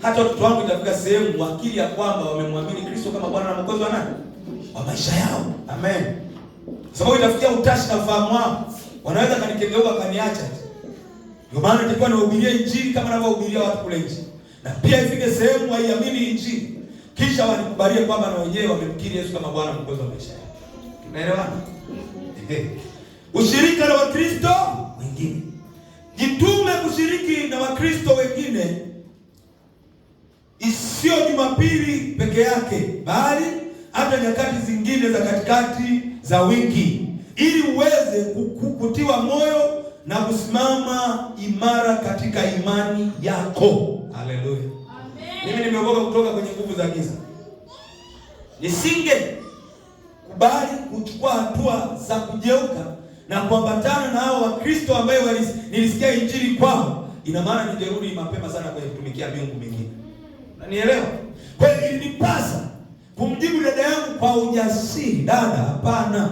hata watoto wangu itafika sehemu wakili ya kwamba wamemwamini Kristo kama Bwana na Mwokozi wa nani? Wa maisha yao. Amen. Sababu itafikia utashi na ufahamu wao, wanaweza kanikengeuka kaniacha. Ndio maana nitakuwa nahubiria injili kama ninavyohubiria watu kule nje. Na pia ifike sehemu waiamini injili, kisha wanikubalie kwamba na wenyewe wamemkiri Yesu kama Bwana na Mwokozi wa maisha yao. Tunaelewana? Ushirika na Wakristo wengine. Jitume kushiriki na Wakristo wengine, isio Jumapili peke yake, bali hata nyakati zingine za katikati za wiki, ili uweze kutiwa moyo na kusimama imara katika imani yako. Haleluya. Amen. Mimi nimeokoka kutoka kwenye nguvu za giza. Nisinge kubali kuchukua hatua za kugeuka na kuambatana na hao Wakristo ambao nilisikia injili kwao, ina maana ningerudi mapema sana kwenye kutumikia miungu mingine. Unanielewa? Kwa hiyo ilinipasa kumjibu dada yangu kwa ujasiri, dada, hapana,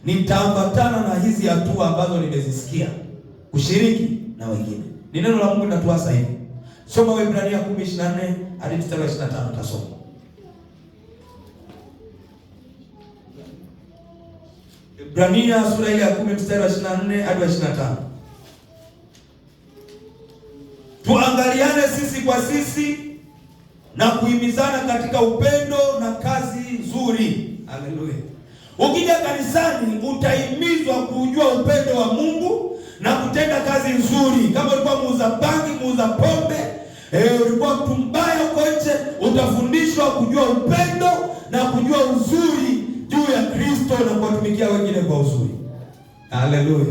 nitaambatana na hizi hatua ambazo nimezisikia, kushiriki na wengine. Ni neno la Mungu linatuasa hivi. Soma Waebrania 10:24 hadi mstari wa 25 tasoma. Waebrania sura ile ya 10 mstari wa 24 hadi wa 25. Tuangaliane sisi kwa sisi na kuhimizana katika upendo na kazi nzuri. Haleluya. Ukija kanisani utahimizwa kujua upendo wa Mungu na kutenda kazi nzuri. Kama ulikuwa muuza bangi, muuza pombe, ulikuwa mtu mbaya huko nje, utafundishwa kujua upendo na kujua uzuri juu ya Kristo na kuwatumikia wengine kwa uzuri. Haleluya.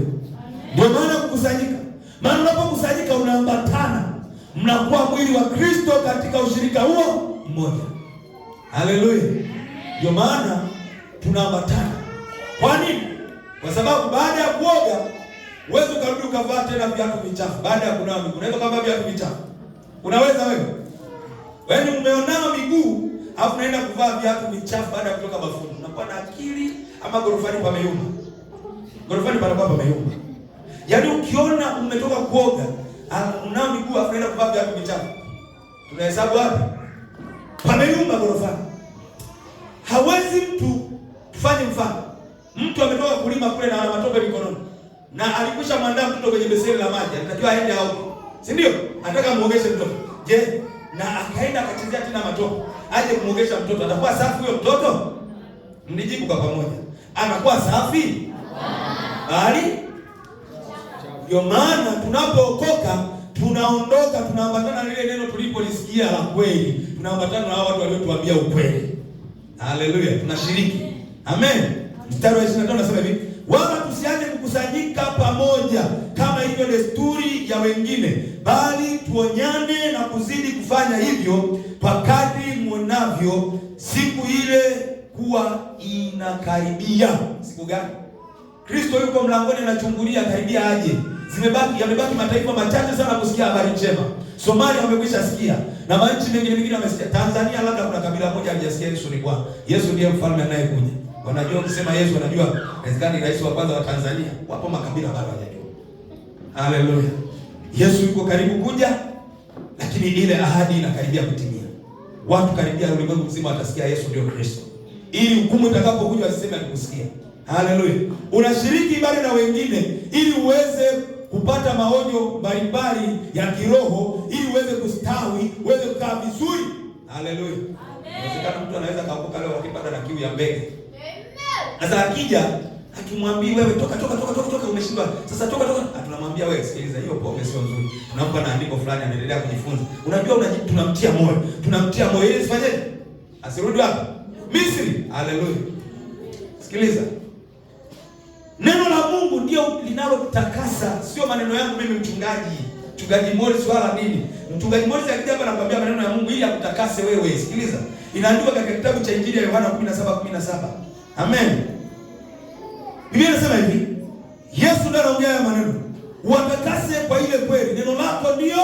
Ndio maana kukusanyika. Maana unapokusanyika unaambatana, mnakuwa mwili wa Kristo katika ushirika huo mmoja. Haleluya. Ndio maana tunaambatana. Kwa nini? Kwa sababu baada ya kuoga uweze ukarudi ukavaa tena viatu vichafu. Baada ya kunawa miguu unaweza kuvaa viatu vichafu. Unaweza wewe? Wewe umeonao miguu alafu unaenda kuvaa viatu vichafu baada ya kutoka bafuni. Unakuwa na akili ama gorofani pameyumba. Gorofani panakuwa pameyumba. Yaani ukiona umetoka kuoga, unao miguu afu unaenda kuvaa viatu vichafu, tunahesabu wapi? Pameyumba gorofani. Hawezi mtu, tufanye mfano. Mtu ametoka kulima kule na ana matope mikononi. Na alikwisha mwandaa mtoto kwenye beseni la maji, anatakiwa aende aoge. Si ndio? Anataka muogeshe mtoto. Je, na akaenda akachezea tena matope. Aje kumuogesha mtoto, atakuwa safi huyo mtoto? Mnijibu kwa pamoja. Anakuwa safi? Bali ndio maana tunapookoka tunaondoka, tunaambatana na ile neno tulipolisikia la kweli. Tunaambatana na hao watu waliotuambia ukweli. Haleluya, tunashiriki. Amen. Mstari wa 25 unasema hivi, wala tusiache kukusanyika pamoja kama ilivyo desturi ya wengine, bali tuonyane na kuzidi kufanya hivyo kwa kadri mwanavyo siku ile kuwa inakaribia. Siku gani? Kristo yuko mlangoni anachungulia karibia aje. Yamebaki mataifa machache sana kusikia habari njema. Somalia wamekwisha sikia na manchi mengine wamesikia. Tanzania labda kuna kabila moja halijasikia Yesu ni Bwana. Yesu ndiye mfalme anayekuja. Wanajua kusema Yesu, wanajua inawezekana ni rais wa kwanza wa Tanzania. Wapo makabila bado hawajajua. Haleluya. Yesu yuko karibu kuja, lakini ile ahadi inakaribia kutimia. Watu karibia ulimwengu mzima watasikia Yesu ndio Kristo. Ili hukumu itakapokuja wasiseme alikusikia. Haleluya. Unashiriki ibada na wengine ili uweze kupata maonyo mbalimbali ya kiroho, ili uweze kustawi, uweze kukaa vizuri. Haleluya. Inawezekana mtu anaweza kaokoka leo akipata na kiu ya mbege. Sasa akija akimwambia wewe toka umeshindwa. Sasa toka. Tunamwambia wewe sikiliza, hiyo pombe sio nzuri. Tunampa na andiko fulani anaendelea kujifunza. Unajua tunamtia moyo ili sifanyeje? Asirudi hapa Misri. Haleluya. Sikiliza. Neno la Mungu ndio linalotakasa, sio maneno yangu mimi mchungaji Morris wala nini. Mchungaji Morris akija hapa anakuambia maneno ya Mungu ili akutakase wewe. Sikiliza. Inaandikwa katika kitabu cha Injili ya Yohana 17:17. Amen. Biblia inasema hivi, Yesu ndiye anaongea maneno. Watakase kwa ile kweli. Neno lako ndio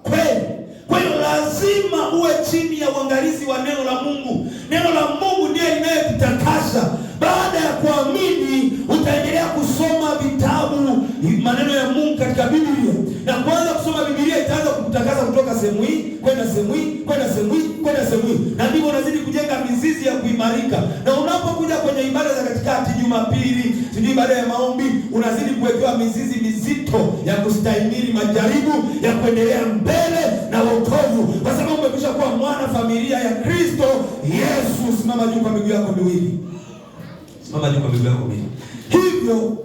kweli. Kwa hiyo lazima uwe chini ya uangalizi wa neno la Mungu. Neno la Mungu ndiye linayekutakasa. Baada ya kuamini, utaendelea kusoma vitabu, maneno ya Mungu katika Biblia. Na kuanza kusoma Biblia itaanza kukutakasa kutoka sehemu hii kwenda sehemu hii, kwenda sehemu hii, kwenda sehemu hii. Na ndivyo unazidi kujenga mizizi ya kuimarika. Na unapokuja kwenye ibada za katikati, Jumapili, sijui ibada ya maombi, unazidi kuwekewa mizizi mizito ya kustahimili majaribu, ya kuendelea mbele na wokovu. Kwa sababu umekwisha kuwa mwana familia ya Kristo Yesu. Simama juu kwa miguu yako miwili. Simama juu kwa miguu yako miwili. Hivyo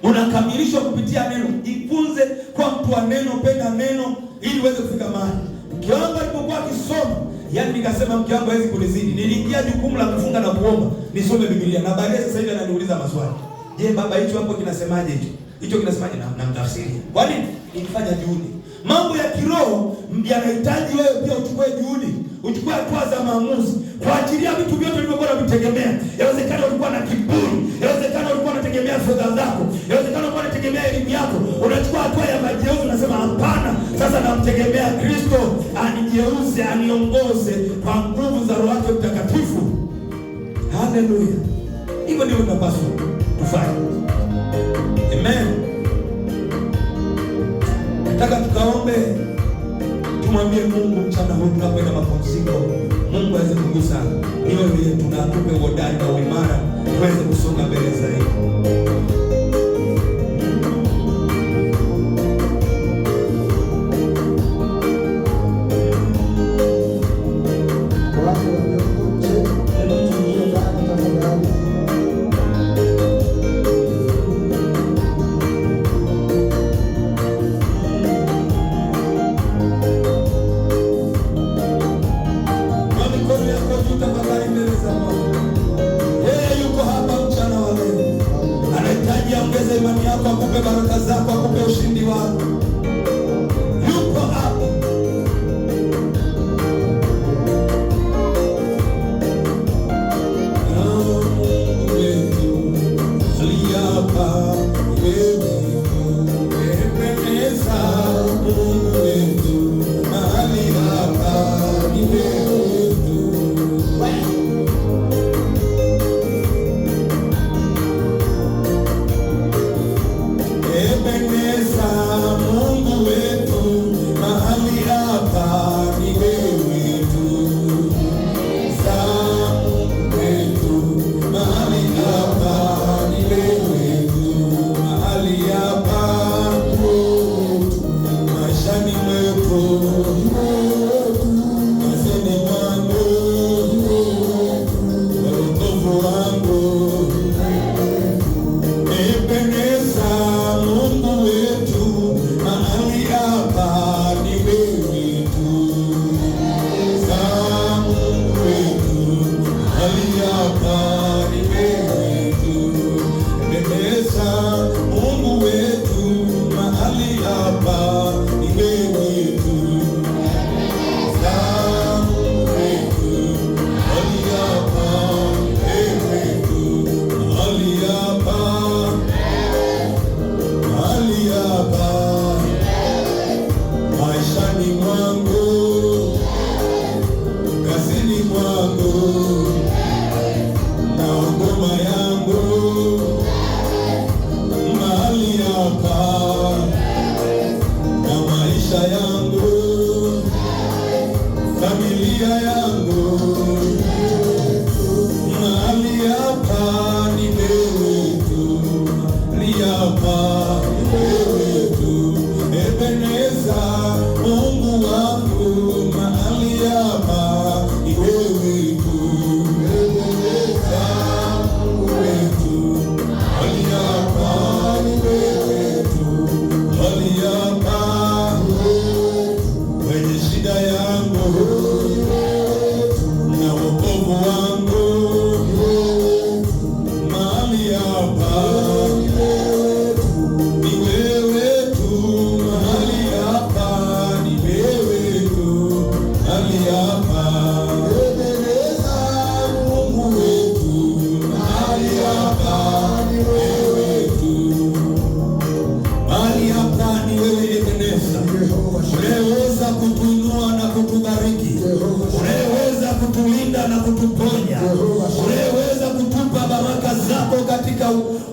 unakamilishwa kupitia neno. Jifunze kwa mtu wa neno, penda neno ili uweze kufika mahali. Mke wangu alipokuwa akisoma, yaani nikasema mke wangu hawezi kunizidi. Niliingia jukumu la kufunga na kuomba, nisome Biblia. Na baadaye sasa hivi ananiuliza maswali. Je, baba hicho hapo kinasemaje hicho? Hicho kinasemaje? Na mtafsiri. Kwa nini? Nilifanya juhudi. Mambo ya kiroho yanahitaji wewe pia uchukue juhudi. Uchukue hatua za maamuzi. Kuachilia vitu vyote ulivyokuwa unavitegemea. Yawezekana ulikuwa na kiburi. Yawezekana ulikuwa unategemea fedha zako. Yawezekana ulikuwa unategemea elimu yako. Unachukua hatua ya mageuzi, unasema hapana. Sasa namtegemea Kristo anigeuze, aniongoze kwa nguvu za Roho wake Mtakatifu. Haleluya. Hivyo ndivyo tunapaswa tufanye. Amen. Nataka tukaombe, tumwambie Mungu mchana huu tunapoenda mapumziko, Mungu aweze kugusa mioyo yetu na atupe uhodari na uimara tuweze kusonga mbele zaidi. Imani yako, akupe baraka zako, akupe ushindi wako. Yuko hapa. Mungu wetu aliapa wewe umependeza. Mungu wetu mahali hapa ni wewe tu.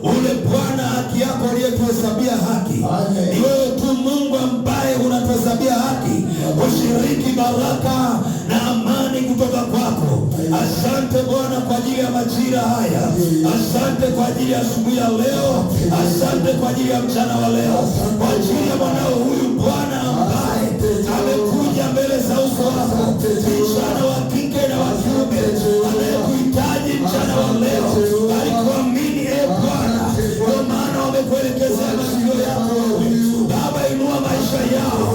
ule Bwana haki yako aliyetuhesabia haki. Ni wewe tu Mungu ambaye unatuhesabia haki, ushiriki baraka na amani kutoka kwako. Asante Bwana kwa ajili ya majira haya. Asante kwa ajili ya asubuhi ya leo. Asante kwa ajili ya mchana wa leo, kwa ajili ya mwanao huyu Bwana ambaye amekuja mbele za uso wako, kijana wa kike na wa kiume anayekuhitaji mchana wa leo, alikuamini Bwana, kwa maana wamekuelekezea masikio yako. Baba, inua maisha yao,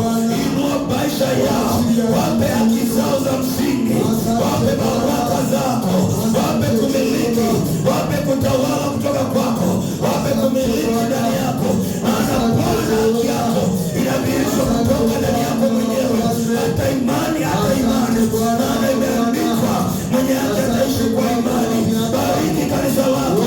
inua maisha yao, wape haki zao za msingi, wape baraka zako, wape kumiliki, wape kutawala kutoka kwako, wape kumiliki ndani yako. Maana Bwana haki yako inadhihirishwa kutoka ndani yako mwenyewe, hata imani, maana imeandikwa, mwenye haki ataishi kwa imani. Bariki kanisa lako,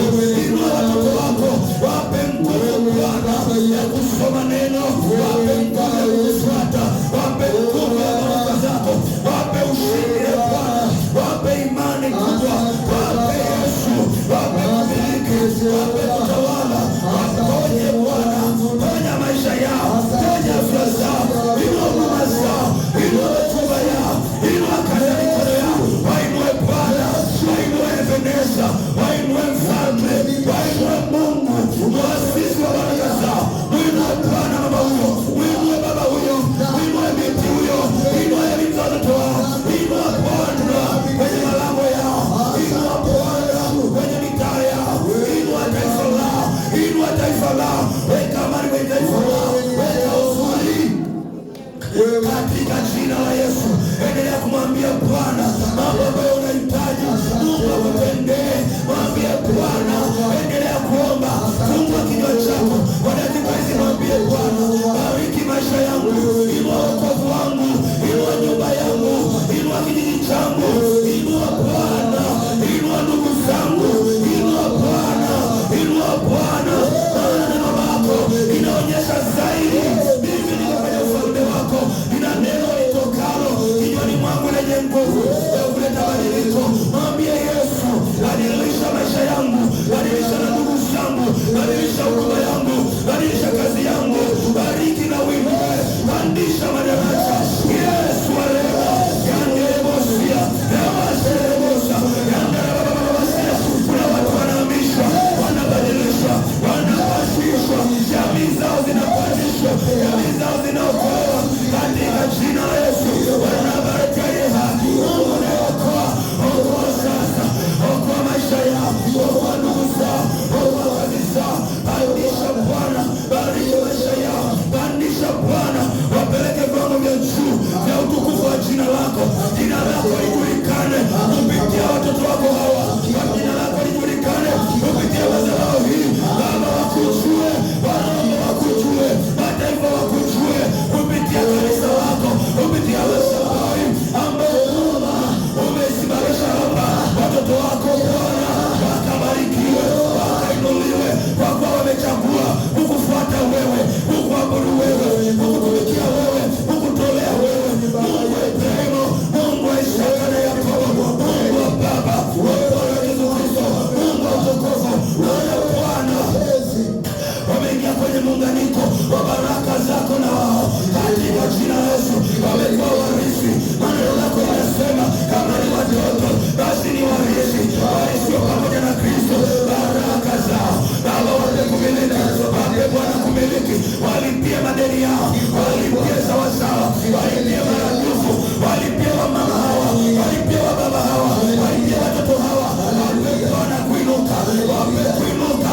inua watoto wako, wape nguvu Bwana ya kusoma neno, wape nguvu ya kufuata, wape nguvu ya baraka zako, wape ushindi Bwana, wape imani kubwa, wape Yesu, wape kumiliki, wape kutawala, waponye Bwana, ponya maisha yao, ponya afya zao, inua mama zao, inua chumba yao, inua kazi mikono yao, wainue Bwana, wainue Ebeneza, wainue Mfalme, wainue Mungu, mwasisi wa baraka zao. Mwinue Bwana mama huyo, mwinue baba huyo, mwinue binti huyo, inua elimu watoto wao, inua Bwana kwenye malango yao, inua Bwana kwenye mitaa yao, inua taifa lao, inua taifa lao, weka amani kwenye taifa lao, weka uzuri katika jina la Yesu. Endelea kumwambia Bwana mambo ambayo unahitaji Mungu akutendee. Mwambie Bwana, endelea kuomba, fungua kinywa chako kwa dakika hizi, mwambie Bwana, bariki maisha yangu, inua wokovu wangu, inua nyumba yangu, inua kijiji changu, inua Bwana, inua ndugu zangu, inua Bwana, inua Bwana. Maana neno lako inaonyesha zaidi, mimi niko kwenye ufalme wako, nina neno litokalo kinywani mwangu lenye nguvu ya kuleta badiliko. Mwambie Yesu, badilisha maisha yangu, badilisha na ndugu zangu, badilisha huduma yangu, badilisha kazi yangu, bariki na uinue, pandisha madaraja. Yesu wa rehema, yandelebosia, yawaserebosa, yandelebosia. Kuna watu wanahamishwa, wanabadilishwa, wanapashishwa, jamii zao zinapandishwa, jamii zao zinaokolewa katika jina la Yesu. Wanabariki Yeha, Mungu anayeokoa, okoa sasa, okoa maisha yao, okoa ndugu zao, okoa kazi zao. Pandisha Bwana, bariki maisha yao, pandisha Bwana, wapeleke viwango vya juu vya utukufu wa jina lako. Jina lako lijulikane kupitia watoto wako hawa, kwa jina lako lijulikane kupitia wazao hii. Baba, wakujue, wanaomba wakujue, mataifa wakujue kupitia kanisa lako, kupitia Wasabai ambao Bwana umesimamisha hapa. Watoto wako Bwana wakabarikiwe, wakainuliwe, kwa kuwa wamechagua kukufuata wewe, kukuabudu wewe, kukutumikia wewe, kukutolea wewe. Mungu wa Ibrahimu, Mungu wa Isaka na Yakobo, Mungu wa baba wa Bwana Yesu Kristo, Mungu wa utukufu. Naona Bwana wameingia kwenye muunganiko wa baraka zako na wao katika jina la Yesu, wamekuwa warithi. Maneno lako yanasema kama ni watoto basi ni warithi, warisio pamoja na Kristo. Baraka zao Baba, wape kumiliki, wape Bwana kumiliki, walipie madeni yao, walipie sawasawa, walipie maradufu, walipie wamama hawa, walipie wababa hawa, walipie watoto hawa, wape Bwana kuinuka, wape kuinuka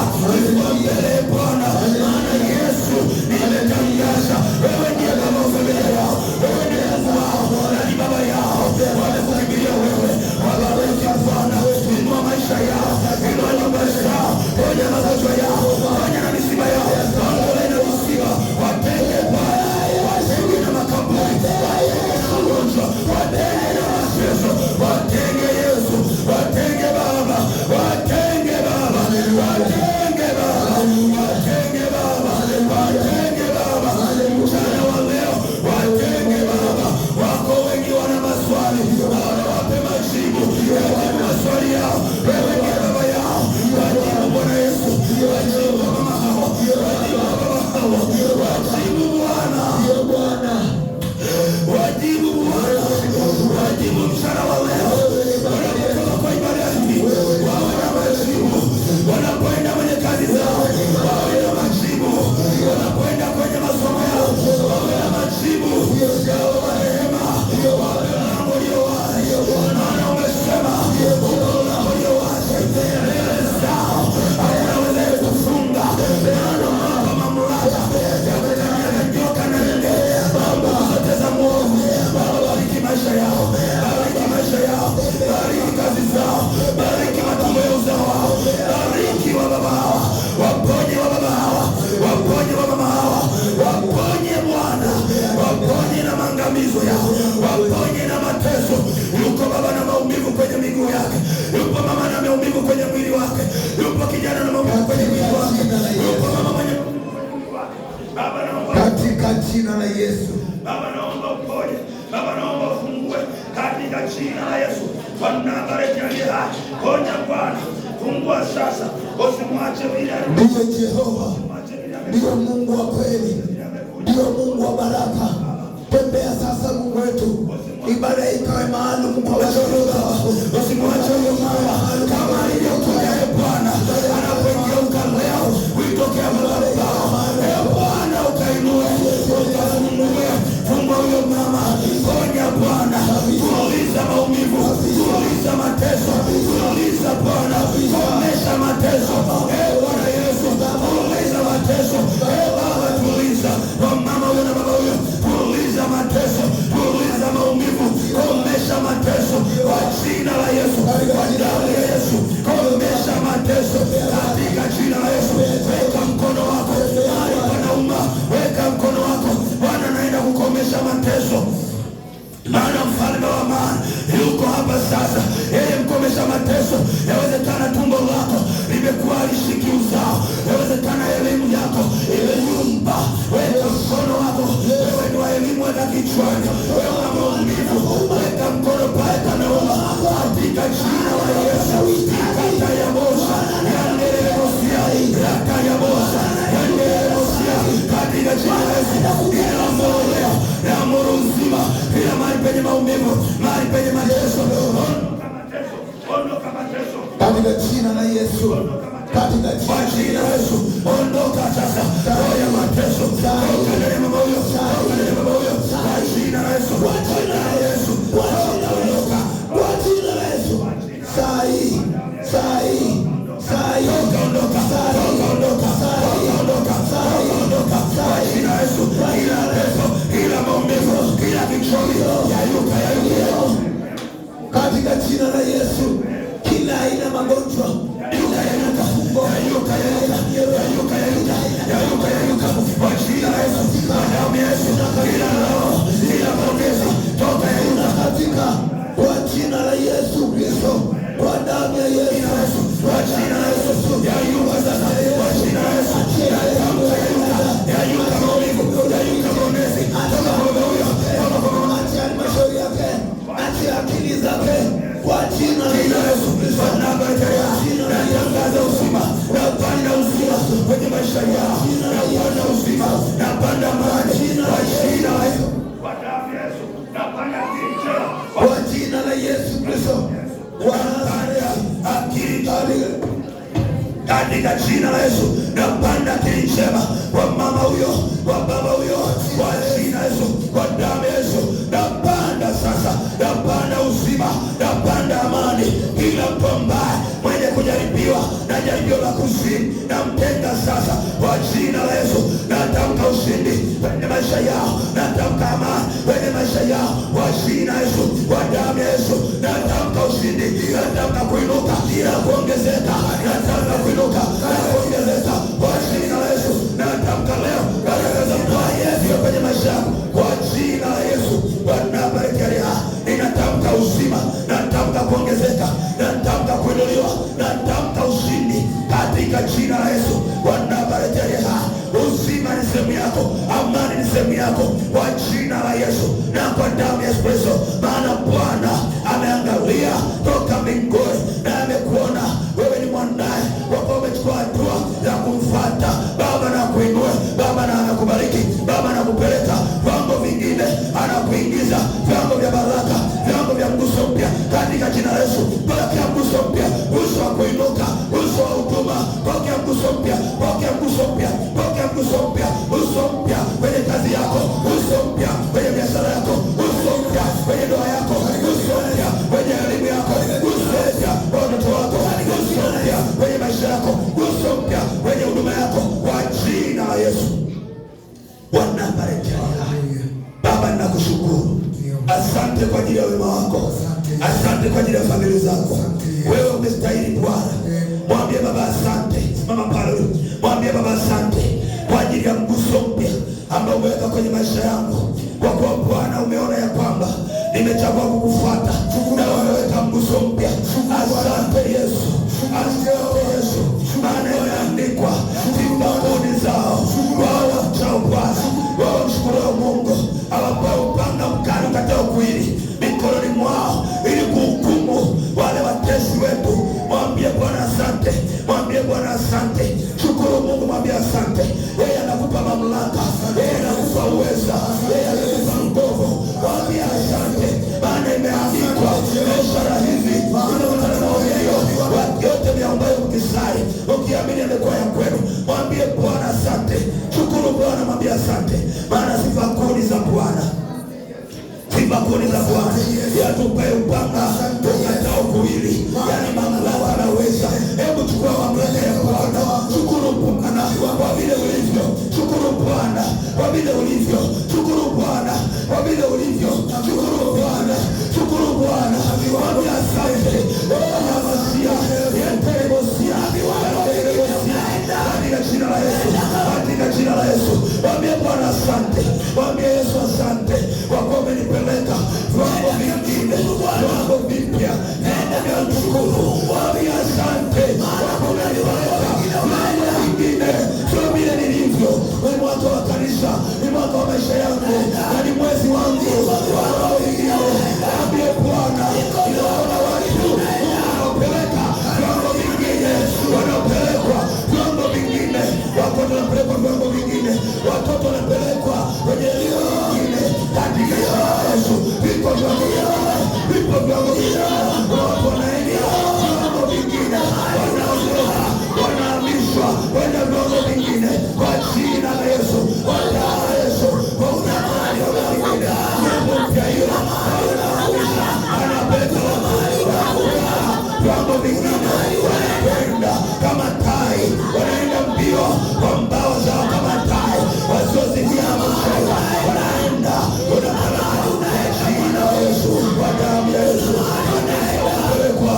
mbele Bwana. Maana Yesu, nimetangaza wewe ndiye baba wa familia yao, wewe ndiye Mungu wao na ni baba yao, wamekukimbilia wewe. Wabariki Bwana, inua maisha yao, inua nyumba zao, ponya magonjwa yao, ponya na misiba yao, waondolee na misiba, watenge Bwana, watenge na makaburi, watenge na magonjwa, watenge na mateso, watenge Yesu, watenge Baba, watenge Baba, watenge Baba. Baba naomba uponye, Baba naomba ufungue katika jina la Yesu. Bwana bariki aliye hai. Ponya Bwana, fungua sasa, usimwache bila. Ndiye Jehova, ndiye Mungu wa kweli, ndiye Mungu wa baraka. Tembea sasa Mungu wetu, ibada ikawe maalum kwa watoto wako. Usimwache huyo mama kama alivyokuja Bwana, anapogeuka leo kuitokea madhabahu. Bwana ukainue, ukafungue, fungua huyo mama, ponya Bwana, tuliza maumivu, tuliza mateso, tuliza Bwana, komesha mateso. Bwana Yesu, tuliza mateso. Baba tuliza kwa mama huyo na baba huyo, tuliza mateso, tuliza maumivu, komesha mateso kwa jina la Yesu, kwa damu ya Yesu, komesha mateso katika jina la Yesu. Weka mkono wako mahali panauma, weka mkono wako. Bwana anaenda kukomesha mateso, maana mfalme wa amani yuko hapa sasa. Yeye mkomesha mateso. Yawezekana tumbo lako limekuwa halishiki uzao, yawezekana elimu yako imeyumba. Weka mkono wako. Wewe ni wa elimu, weka kichwani. Wewe una maumivu, weka mkono pale panauma katika jina la Yesu. Kata ya Bosha yandelelemosia, kata ya Bosha yandelelemosia katika jina la Yesu. Ila moyo ya amuru uzima, ila mahali penye maumivu, mahali penye mateso, ondoka mateso, ondoka mateso katika jina la Yesu, katika jina la Yesu. Ondoka sasa roho ya mateso, ondoka ndani ya mama huyo, ondoka ndani ya baba huyo, kwa jina la Yesu, kwa jina la Yesu, ondoka kwa jina la Yesu. Saa hii, saa hii, saa hii, ondoka, ondoka, ondoka, ondoka kwa jina la Yesu. Ila pepo, ila maumivu, ila kichomi, yayuka, yayuka katika jina la Yesu. Kila aina magonjwa yayuka, yayuka, yayuka, yayuka, yayuka, yayuka kwa jina la Yesu, kwa damu ya Yesu. Ila roho, ila maongezi, toka, yayuka katika kwa jina la Yesu Kristo, kwa damu ya Yesu, kwa jina la Yesu. Yayuka sasa kwa jina la Yesu. Yayuka, yayuka maumivu, yayuka maongezi, toka kwa huyo, toka kwa mamachi halmashauri yake, acha akili zake kwa jina la Yesu. Bwana baraka natangaza uzima, napanda uzima kwenye maisha yao, napanda uzima, napanda amani kwa jina la Yesu, kwa damu ya Yesu, napanda kichwa kwa jina la Yesu Kristo. Wanapanda akili katika jina la Yesu. Napanda akili njema kwa mama huyo, kwa baba huyo, kwa jina la Yesu, kwa damu ya Yesu. Napanda sasa, napanda uzima, napanda amani. Kila mtu ambaye mwenye kujaribiwa na jaribio la kuzimu, namtenga sasa kwa jina la Yesu. Natamka ushindi kwenye maisha yao, natamka amani kwenye maisha yao kwa jina la Yesu, kwa damu ya Yesu. Natamka ushindi, natamka kuinuka na kuongezeka, natamka kuinuka na kuongezeka kwa jina la Yesu. Natamka leo baraka za Bwana Yesu kwenye maisha yako kwa jina la Yesu. Bwana bariki. Ninatamka uzima, natamka kuongezeka, natamka kuinuliwa, natamka ushindi katika jina la Yesu. Bwana bariki. Uzima ni sehemu yako, amani ni sehemu yako kwa jina la Yesu na kwa damu ya Yesu Kristo. Maana Bwana ameangalia toka mbinguni na amekuona wewe ni mwanae, wako umechukua hatua za kumfuata Baba na kuinua Baba, na anakubariki Baba, anakupeleka viwango vingine, anakuingiza viwango vya baraka, viwango vya mguso mpya katika jina la Yesu. Pokea mguso mpya, uso wa kuinuka, uso wa huduma. Pokea mguso mpya, pokea mguso mpya, pokea mguso mpya, uso mpya kwenye kazi yako, uso mpya kwenye biashara yako, uso mpya kwenye ndoa yako, uso mpya kwenye elimu yako, uso mpya kwa watoto wako, uso mpya kwenye maisha yako, uso mpya kwenye huduma yako kwa jina la Yesu. Bwana bariki. Baba, ninakushukuru. Asante kwa ajili ya wema wako. Asante kwa ajili ya familia zako. Wewe umestahili Bwana. Mwambie Baba asante. Mama pale, mwambie Baba asante kwa ajili ya mguso mpya ambao umeweka kwenye maisha yangu. Kwa kuwa Bwana umeona ya kwamba nimechagua kukufuata na umeweka mguso mpya. Asante Yesu. Asante Yesu. Maana imeandikwa mbinguni zao wao wamchao Bwana, wao mshukuru Mungu. mwambie asante. Yeye anakupa mamlaka, yeye anakupa uweza, yeye anakupa nguvu. Mwambie asante, maana imeandikwa biashara hizi zinakutana na hiyo yote ni ambayo mkisali ukiamini amekuwa ya kwenu. Mwambie Bwana asante. Shukuru Bwana, mwambie asante, maana sifa kuu ni za Bwana. Sifa kuu ni za Bwana. Yatupe upanga ukatao kuwili, yani mamlaka na uweza. Hebu chukua mamlaka ya Bwana. Shukuru Bwana kwa vile ulivyo. Shukuru Bwana kwa vile ulivyo. Shukuru Bwana kwa vile ulivyo. Shukuru Bwana. Shukuru Bwana. Mwambie asante. Masia yentelebosia katika jina la Yesu, katika jina la Yesu. Mwambie Bwana asante. Mwambie Yesu asante kwa kuwa umenipeleka viwango vingine, viwango vipya, viwango vya utukufu. Mwambie asante kwa kuwa umenipeleka viwango vingine, sio vile nilivyo. Ni mwaka wa kanisa, ni mwaka wa maisha yangu, na ni mwezi wangu wa roho ingine. Mwambie Bwana, ninaona watu wanaopeleka viwango vingine, wanaopelekwa viwango vingine, watoto wanapelekwa viwango vingine, watoto wanapelekwa kwenye elimu nyingine, katika Yesu. Vipo viwango vingine, vipo viwango vingine, watu wanaenda viwango vingine, wanaondoka, wanahamishwa kwenda viwango vingine kwa jina la Yesu, kwa jina la Yesu. Kwa unamani wa vingine, Mungu mpya hiyo anahamisha, anapeleka viwango vingine, wanakwenda kama tai, wanaenda mbio kwa mbawa zao kama tai, wasiozimia mwisho, wanaenda unapeleka jina la Yesu, kwa damu ya Yesu. Wanapelekwa,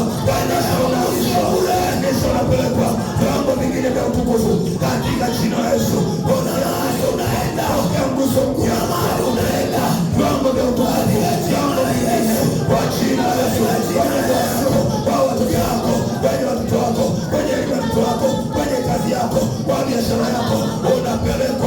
wanapelekwa viwango vingine vya utukufu katika jina la Yesu. Unaenda ukianguso mpya, unaenda viwango vya utukufu, viwango vingine kwa jina la Yesu. Kwa watoto wako, kwenye watoto wako, kwenye elimu ya watoto wako, kwenye kazi yako, kwa biashara yako, unapelekwa